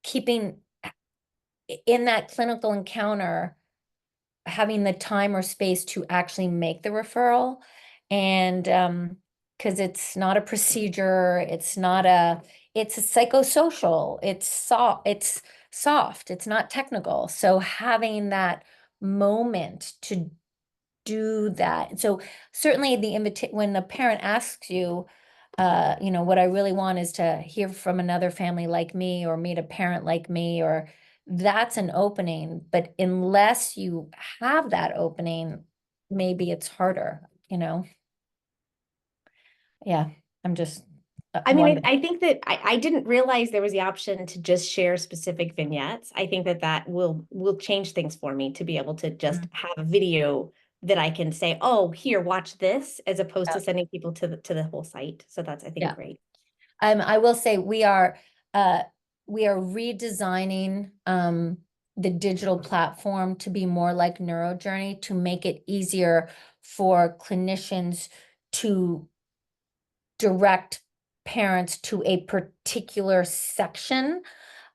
keeping in that clinical encounter, having the time or space to actually make the referral. And because it's not a procedure, it's a psychosocial, it's soft, it's not technical. So having that moment to do that. So certainly when the parent asks you, you know, what I really want is to hear from another family like me or meet a parent like me, or that's an opening. But unless you have that opening, maybe it's harder, you know? Yeah, I'm just. I mean, wondering. I think that I didn't realize there was the option to just share specific vignettes. I think that will change things for me to be able to just have a video that I can say, oh, here, watch this, as opposed to sending people to the whole site. So that's, I think, Yeah. great. I will say we are redesigning the digital platform to be more like NeuroJourney, to make it easier for clinicians to direct parents to a particular section.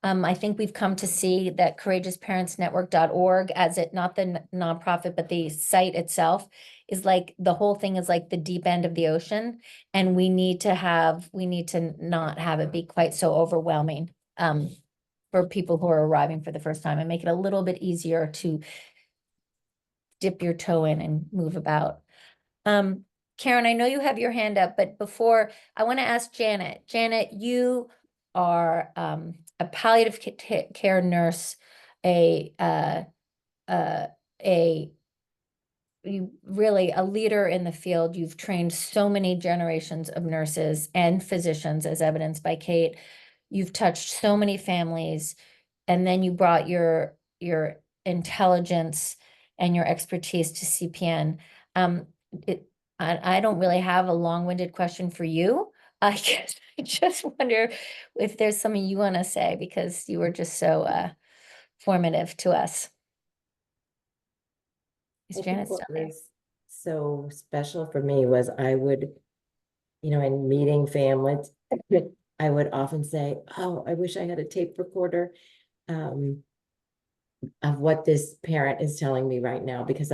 I think we've come to see that courageousparentsnetwork.org, as it, not the nonprofit, but the site itself, is like, the whole thing is like the deep end of the ocean. And we need to not have it be quite so overwhelming for people who are arriving for the first time, and make it a little bit easier to dip your toe in and move about. Karen, I know you have your hand up, but before, I want to ask Janet. Janet, you are a palliative care nurse, you really a leader in the field. You've trained so many generations of nurses and physicians, as evidenced by Kate. You've touched so many families, and then you brought your intelligence and your expertise to CPN. I don't really have a long-winded question for you. I just wonder if there's something you want to say, because you were just so formative to us. Is I think Janet what still there? was so special for me was I would, you know, in meeting families, I would often say, oh, I wish I had a tape recorder of what this parent is telling me right now, because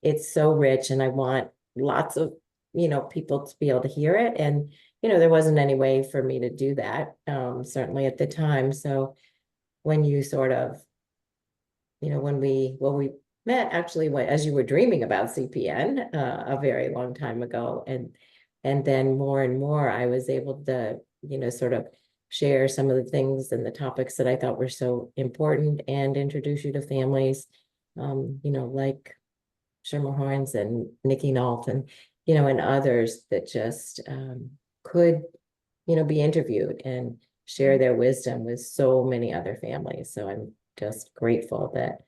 it's so rich, and I want lots of, you know, people to be able to hear it. And, you know, there wasn't any way for me to do that, certainly at the time. So when you sort of, you know, when we met actually as you were dreaming about CPN a very long time ago, and then more and more I was able to, you know, sort of share some of the things and the topics that I thought were so important, and introduce you to families, you know, like Sherma Horns and Nikki Nault, and, you know, and others that just could, you know, be interviewed and share their wisdom with so many other families. So I'm just grateful that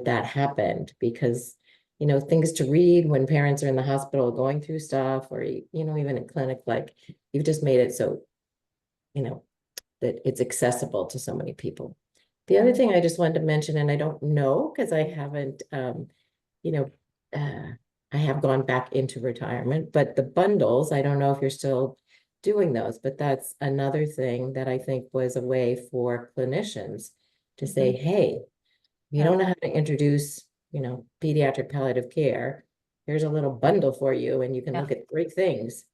that happened, because, you know, things to read when parents are in the hospital going through stuff, or, you know, even in clinic, like, you've just made it so, you know, that it's accessible to so many people. The other thing I just wanted to mention, and I don't know, because I haven't, you know, I have gone back into retirement, but the bundles, I don't know if you're still doing those, but that's another thing that I think was a way for clinicians to say, hey, you don't know how to introduce, pediatric palliative care. Here's a little bundle for you, and you can look at 3 things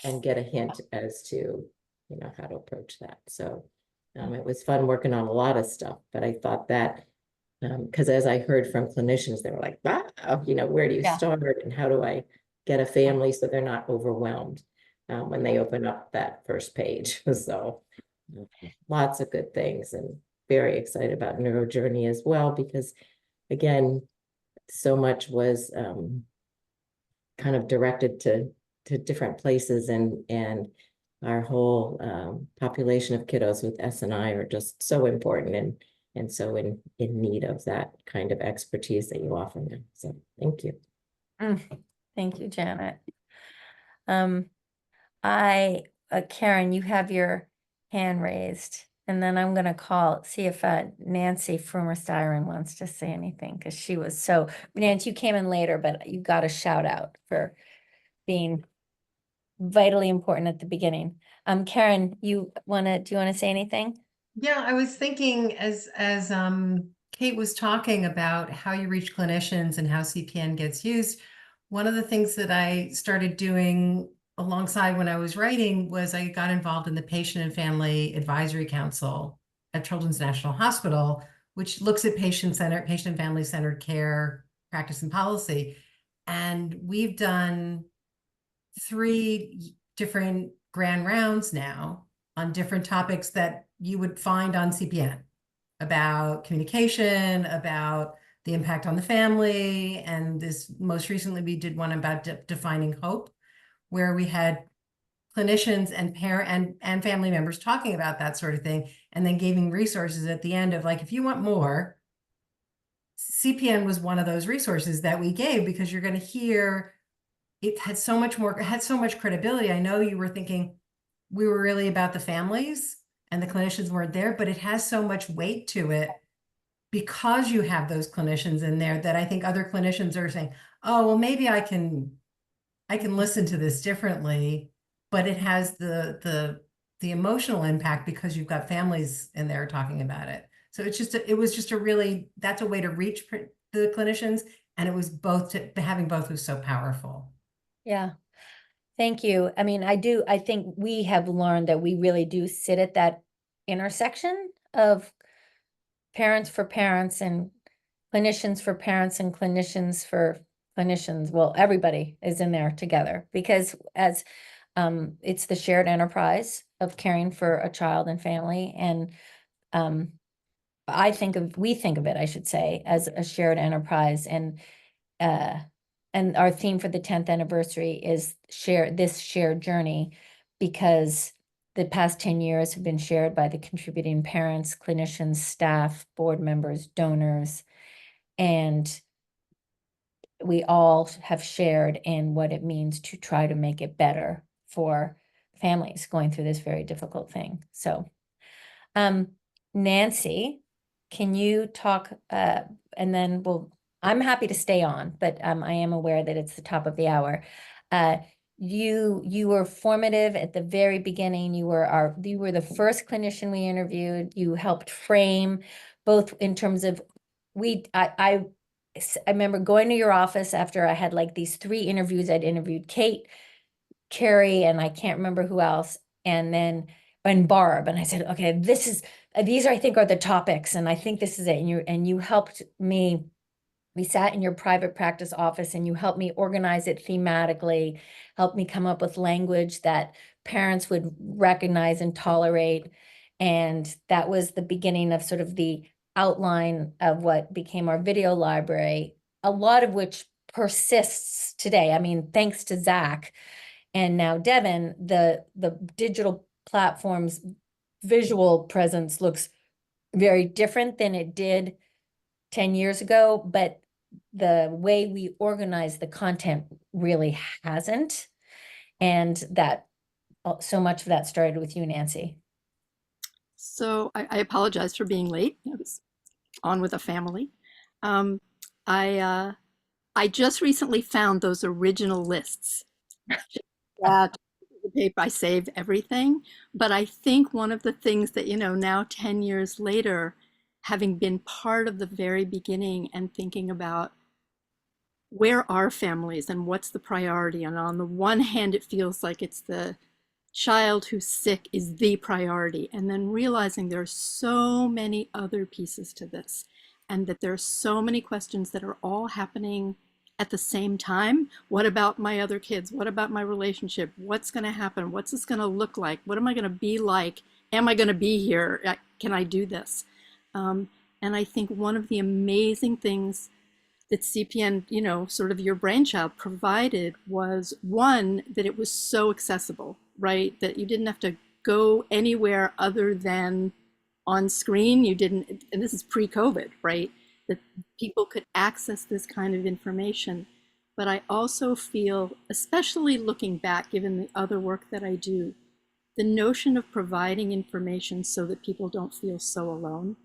and get a hint as to, how to approach that. So it was fun working on a lot of stuff, but I thought that because as I heard from clinicians, they were like, wow, where do you Yeah. start and how do I get a family so they're not overwhelmed when they open up that first page. So lots of good things, and very excited about NeuroJourney as well, because again, so much was kind of directed to different places, and our whole population of kiddos with S&I are just so important and so in need of that kind of expertise that you offer them. So thank you. Thank you, Janet. Karen, you have your hand raised, and then I'm gonna see if Nancy Frumer-Styron wants to say anything, because she was Nancy, you came in later, but you got a shout out for being vitally important at the beginning. Karen, do you wanna say anything? Yeah, I was thinking as Kate was talking about how you reach clinicians and how CPN gets used, one of the things that I started doing alongside when I was writing was I got involved in the Patient and Family Advisory Council at Children's National Hospital, which looks at patient and family centered care, practice and policy. And we've done 3 different grand rounds now on different topics that you would find on CPN, about communication, about the impact on the family. And this most recently, we did one about defining hope, where we had clinicians and parent and family members talking about that sort of thing, and then giving resources at the end of like, if you want more, CPN was one of those resources that we gave, because you're going to hear it had so much credibility. I know you were thinking we were really about the families and the clinicians weren't there, but it has so much weight to it because you have those clinicians in there, that I think other clinicians are saying, oh, well, maybe I can listen to this differently, but it has the emotional impact because you've got families in there talking about it. So that's a way to reach the clinicians. And it was having both was so powerful. Yeah. Thank you. I mean, I think we have learned that we really do sit at that intersection of parents for parents and clinicians for parents and clinicians for clinicians. Well, everybody is in there together, because as it's the shared enterprise of caring for a child and family. And we think of it, I should say, as a shared enterprise. And our theme for the 10th anniversary is this shared journey, because the past 10 years have been shared by the contributing parents, clinicians, staff, board members, donors, and we all have shared in what it means to try to make it better for families going through this very difficult thing. So, Nancy, can you talk, and then I'm happy to stay on, but I am aware that it's the top of the hour. You were formative at the very beginning. You were the first clinician we interviewed. You helped frame both in terms of I remember going to your office after I had like these 3 interviews. I'd interviewed Kate, Carrie, and I can't remember who else, and Barb, and I said, okay, these I think are the topics, and I think this is it. And you helped me. We sat in your private practice office, and you helped me organize it thematically, helped me come up with language that parents would recognize and tolerate. And that was the beginning of sort of the outline of what became our video library, a lot of which persists today. I mean, thanks to Zach and now Devin, the digital platform's visual presence looks very different than it did 10 years ago, but the way we organize the content really hasn't. And that so much of that started with you, Nancy. So I apologize for being late. I was on with a family. I I just recently found those original lists. Yeah, the paper, I saved everything. But I think one of the things that, now 10 years later, having been part of the very beginning and thinking about where are families and what's the priority? And on the one hand, it feels like it's the child who's sick is the priority. And then realizing there are so many other pieces to this, and that there are so many questions that are all happening at the same time. What about my other kids? What about my relationship? What's going to happen? What's this going to look like? What am I going to be like? Am I going to be here? Can I do this? And I think one of the amazing things that CPN, sort of your brainchild, provided was, one, that it was so accessible, right? That you didn't have to go anywhere other than on screen. You didn't, and this is pre-COVID, right? That people could access this kind of information. But I also feel, especially looking back, given the other work that I do, the notion of providing information so that people don't feel so alone.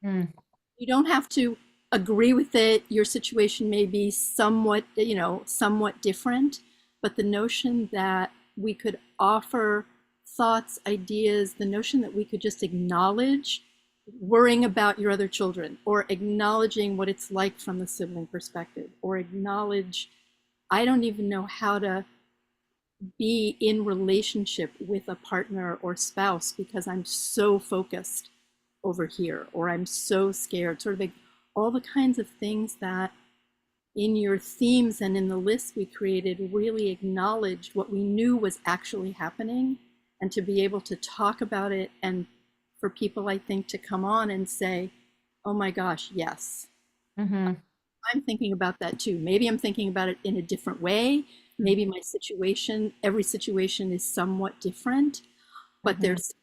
You don't have to agree with it. Your situation may be somewhat, somewhat different, but the notion that we could offer thoughts, ideas, the notion that we could just acknowledge worrying about your other children, or acknowledging what it's like from the sibling perspective, or acknowledge, I don't even know how to be in relationship with a partner or spouse because I'm so focused over here, or I'm so scared, sort of like all the kinds of things that in your themes and in the list we created really acknowledged what we knew was actually happening, and to be able to talk about it, and for people, I think, to come on and say, oh my gosh, yes. I'm thinking about that too. Maybe I'm thinking about it in a different way. Maybe my situation, every situation is somewhat different, but there's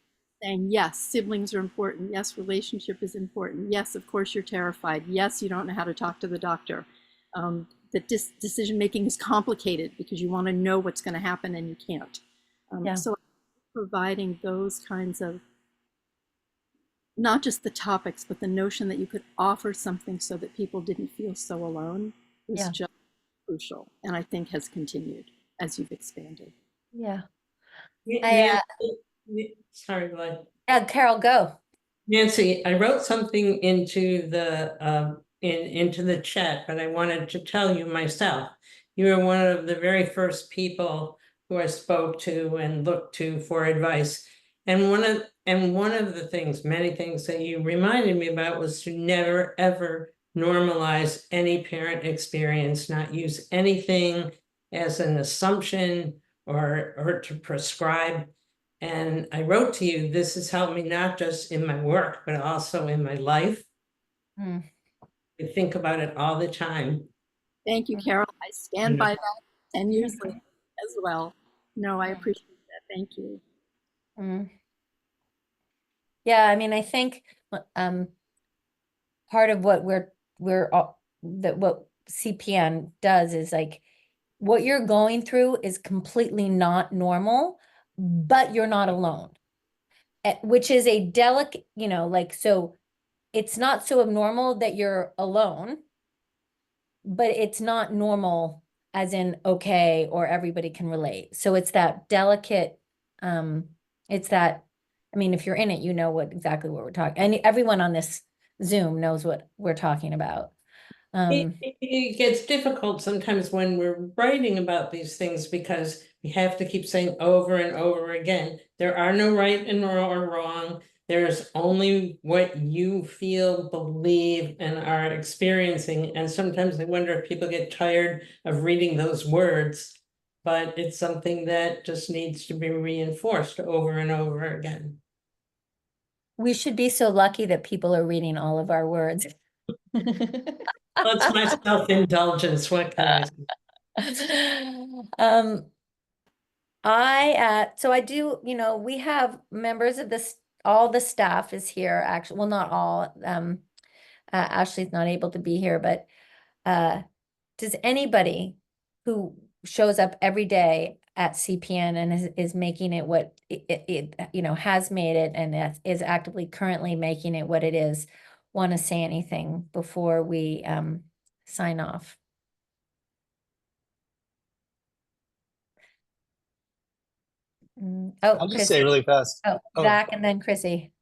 saying, yes, siblings are important. Yes, relationship is important. Yes, of course you're terrified. Yes, you don't know how to talk to the doctor. That decision making is complicated because you want to know what's going to happen and you can't. So providing those kinds of, not just the topics, but the notion that you could offer something so that people didn't feel so alone was just crucial, and I think has continued as you've expanded. Sorry, go ahead. Carol, go. Nancy, I wrote something into the into the chat, but I wanted to tell you myself. You were one of the very first people who I spoke to and looked to for advice. And one of the things, many things that you reminded me about, was to never ever normalize any parent experience, not use anything as an assumption or to prescribe. And I wrote to you, this has helped me not just in my work, but also in my life. I think about it all the time. Thank you, Carol. I stand by that 10 years later as well. No, I appreciate that. Thank you. Yeah, I mean, I think part of what what CPN does is, like, what you're going through is completely not normal, but you're not alone, which is a delicate, so it's not so abnormal that you're alone, but it's not normal as in okay, or everybody can relate. So it's that delicate, it's that, I mean, if you're in it, you know exactly what we're talking, and everyone on this Zoom knows what we're talking about. It gets difficult sometimes when we're writing about these things, because we have to keep saying over and over again, there are no right and or wrong. There's only what you feel, believe, and are experiencing. And sometimes I wonder if people get tired of reading those words, but it's something that just needs to be reinforced over and over again. We should be so lucky that people are reading all of our words. That's my self-indulgence. What can I say? So I do, we have members of this, all the staff is here, actually, well, not all, Ashley's not able to be here, but does anybody who shows up every day at CPN and is making it what it has made it, and is actively currently making it what it is, want to say anything before we sign off? Oh, I'll just say Chrissy. really fast. Oh, Zach and then Chrissy.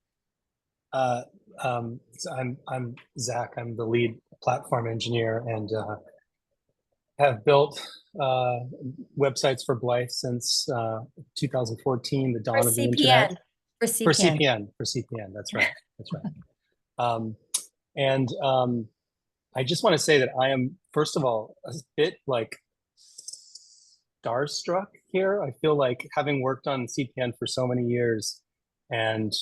So I'm Zach. I'm the lead platform engineer and have built websites for Blythe since 2014, the dawn of the internet. For CPN. For CPN. That's right. That's right. And I just want to say that I am, first of all, a bit like starstruck here. I feel like having worked on CPN for so many years and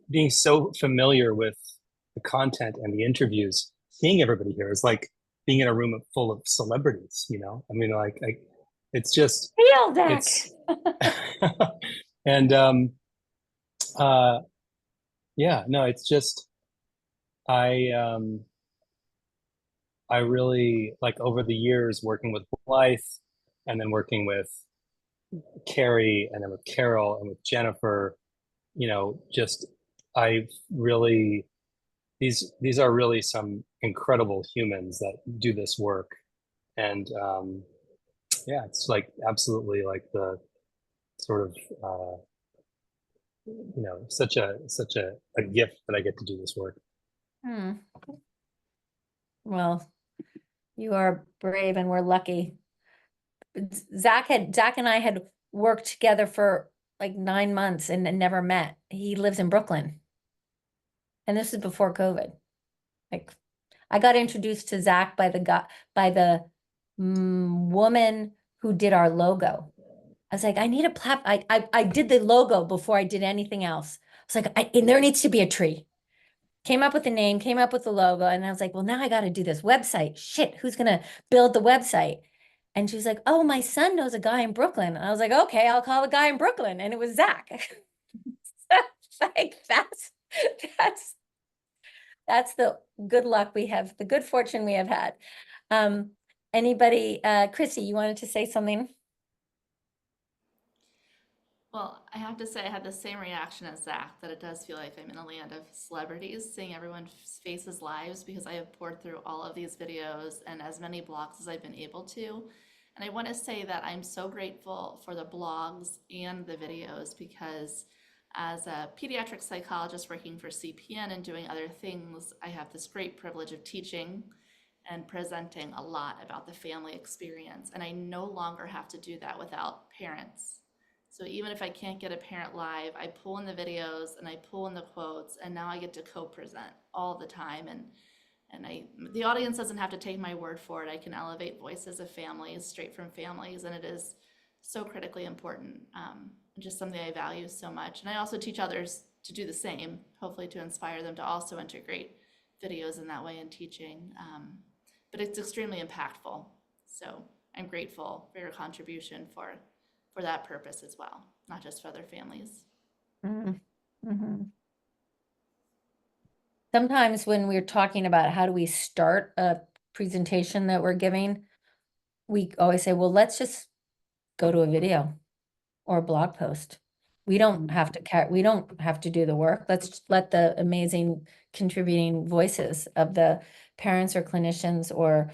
being so familiar with the content and the interviews, seeing everybody here is like being in a room full of celebrities, you know? I mean, like, it's just, Real Zach. and yeah, no, it's just, I really, like, over the years working with Blythe and then working with Carrie and then with Carol and with Jennifer, you know, just I really these are really some incredible humans that do this work. And yeah, it's like absolutely like the sort of you know, such a gift that I get to do this work. Well, you are brave and we're lucky. Zach and I had worked together for like 9 months and never met. He lives in Brooklyn. And this is before COVID. Like, I got introduced to Zach by the woman who did our logo. I was like, I need a I did the logo before I did anything else. I was like, and there needs to be a tree. Came up with the name, came up with the logo, and I was like, well, now I got to do this website. Shit, who's gonna build the website? And she was like, oh, my son knows a guy in Brooklyn. And I was like, okay, I'll call the guy in Brooklyn. And it was Zach. Like, that's the good luck we have, the good fortune we have had. Anybody, Chrissy, you wanted to say something? Well, I have to say I had the same reaction as Zach, that it does feel like I'm in a land of celebrities, seeing everyone's faces lives, because I have poured through all of these videos and as many blogs as I've been able to. And I want to say that I'm so grateful for the blogs and the videos, because as a pediatric psychologist working for CPN and doing other things, I have this great privilege of teaching and presenting a lot about the family experience. And I no longer have to do that without parents. So even if I can't get a parent live, I pull in the videos and I pull in the quotes, and now I get to co-present all the time. And the audience doesn't have to take my word for it. I can elevate voices of families, straight from families, and it is so critically important. Just something I value so much. And I also teach others to do the same, hopefully to inspire them to also integrate videos in that way in teaching. But it's extremely impactful. So I'm grateful for your contribution for that purpose as well, not just for other families. Mm-hmm. Sometimes when we're talking about how do we start a presentation that we're giving, we always say, well, let's just go to a video or a blog post. We don't have to do the work. Let's just let the amazing contributing voices of the parents or clinicians or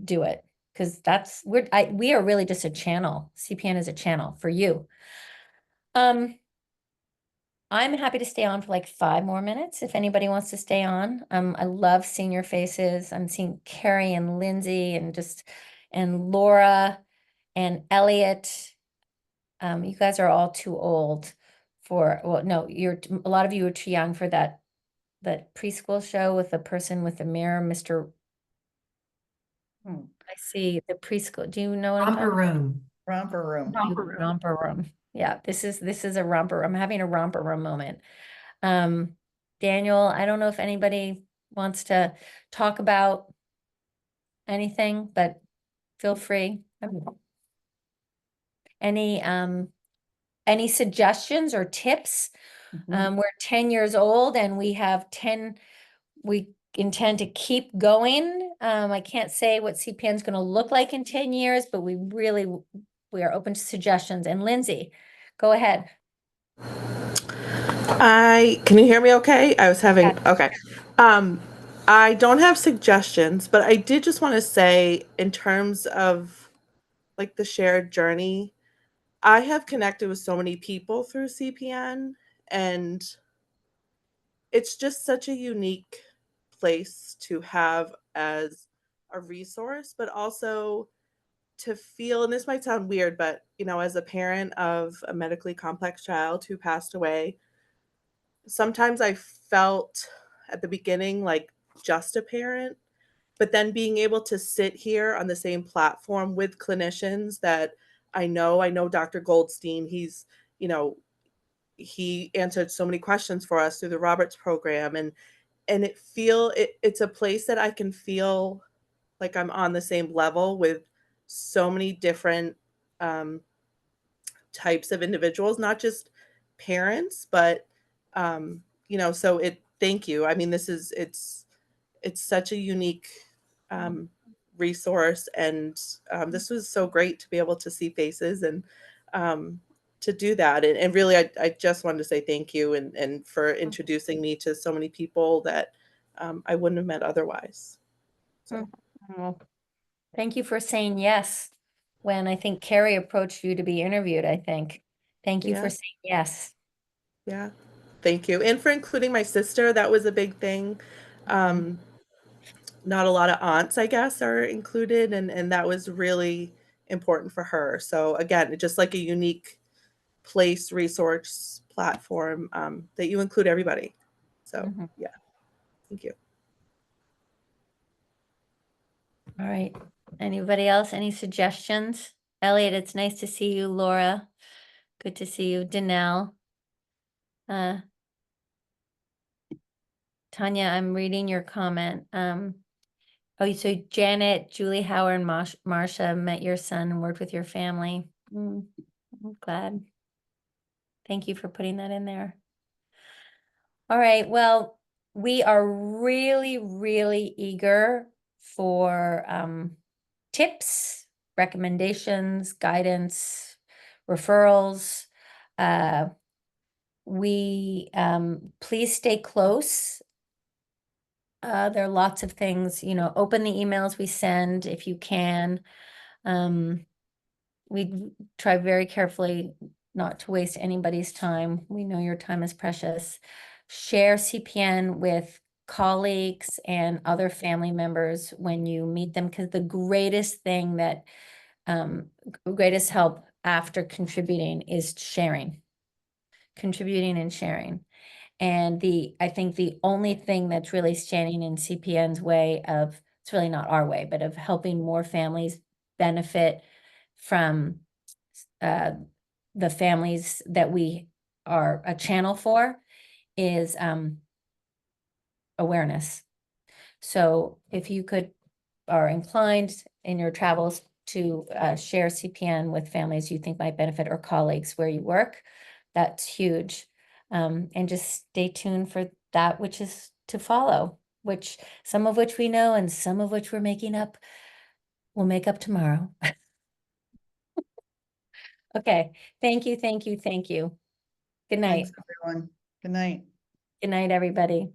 do it. Because we are really just a channel. CPN is a channel for you. I'm happy to stay on for like 5 more minutes if anybody wants to stay on. I love seeing your faces. I'm seeing Carrie and Lindsay and Laura and Elliot. You guys are all too old for, well, no, a lot of you are too young for that preschool show with the person with the mirror, Mr. I see the preschool. Do you know what I'm talking about? Romper room. Romper room. Yeah, this is a romper. I'm having a romper room moment. Daniel, I don't know if anybody wants to talk about anything, but feel free. Any suggestions or tips? We're 10 years old and we intend to keep going. I can't say what CPN is going to look like in 10 years, but we are open to suggestions. And Lindsay, go ahead. Can you hear me okay? I was having, okay. I don't have suggestions, but I did just want to say, in terms of like the shared journey, I have connected with so many people through CPN, and it's just such a unique place to have as a resource, but also to feel, and this might sound weird, but as a parent of a medically complex child who passed away, sometimes I felt at the beginning like just a parent, but then being able to sit here on the same platform with clinicians that I know Dr. Goldstein, you know, he answered so many questions for us through the Roberts program, and it's a place that I can feel like I'm on the same level with so many different um, types of individuals, not just parents, but so thank you. I mean, it's such a unique um, resource, and this was so great to be able to see faces and to do that. And really, I just wanted to say thank you and for introducing me to so many people that I wouldn't have met otherwise. So. Well, thank you for saying yes when I think Carrie approached you to be interviewed, I think. Thank you for Yeah. saying yes. Yeah, thank you. And for including my sister, that was a big thing. Not a lot of aunts, I guess, are included, and that was really important for her. So again, just like a unique place, resource, platform that you include everybody. So yeah, thank you. All right. Anybody else? Any suggestions? Elliot, it's nice to see you. Laura, good to see you. Danelle. Tanya, I'm reading your comment. So Janet, Julie Howard, and Marsha met your son and worked with your family. I'm glad. Thank you for putting that in there. All right, well, we are really, really eager for tips, recommendations, guidance, referrals. Please stay close. There are lots of things, open the emails we send if you can. We try very carefully not to waste anybody's time. We know your time is precious. Share CPN with colleagues and other family members when you meet them, because the greatest thing that, greatest help after contributing is contributing and sharing. And I think the only thing that's really standing in CPN's way of, it's really not our way, but of helping more families benefit from the families that we are a channel for is awareness. So if you are inclined in your travels to share CPN with families you think might benefit, or colleagues where you work, that's huge. And just stay tuned for that which is to follow, some of which we know and some of which we're making up. We'll make up tomorrow. Okay. Thank you. Thank you. Thank you. Good night. Thanks, everyone. Good night. Good night, everybody.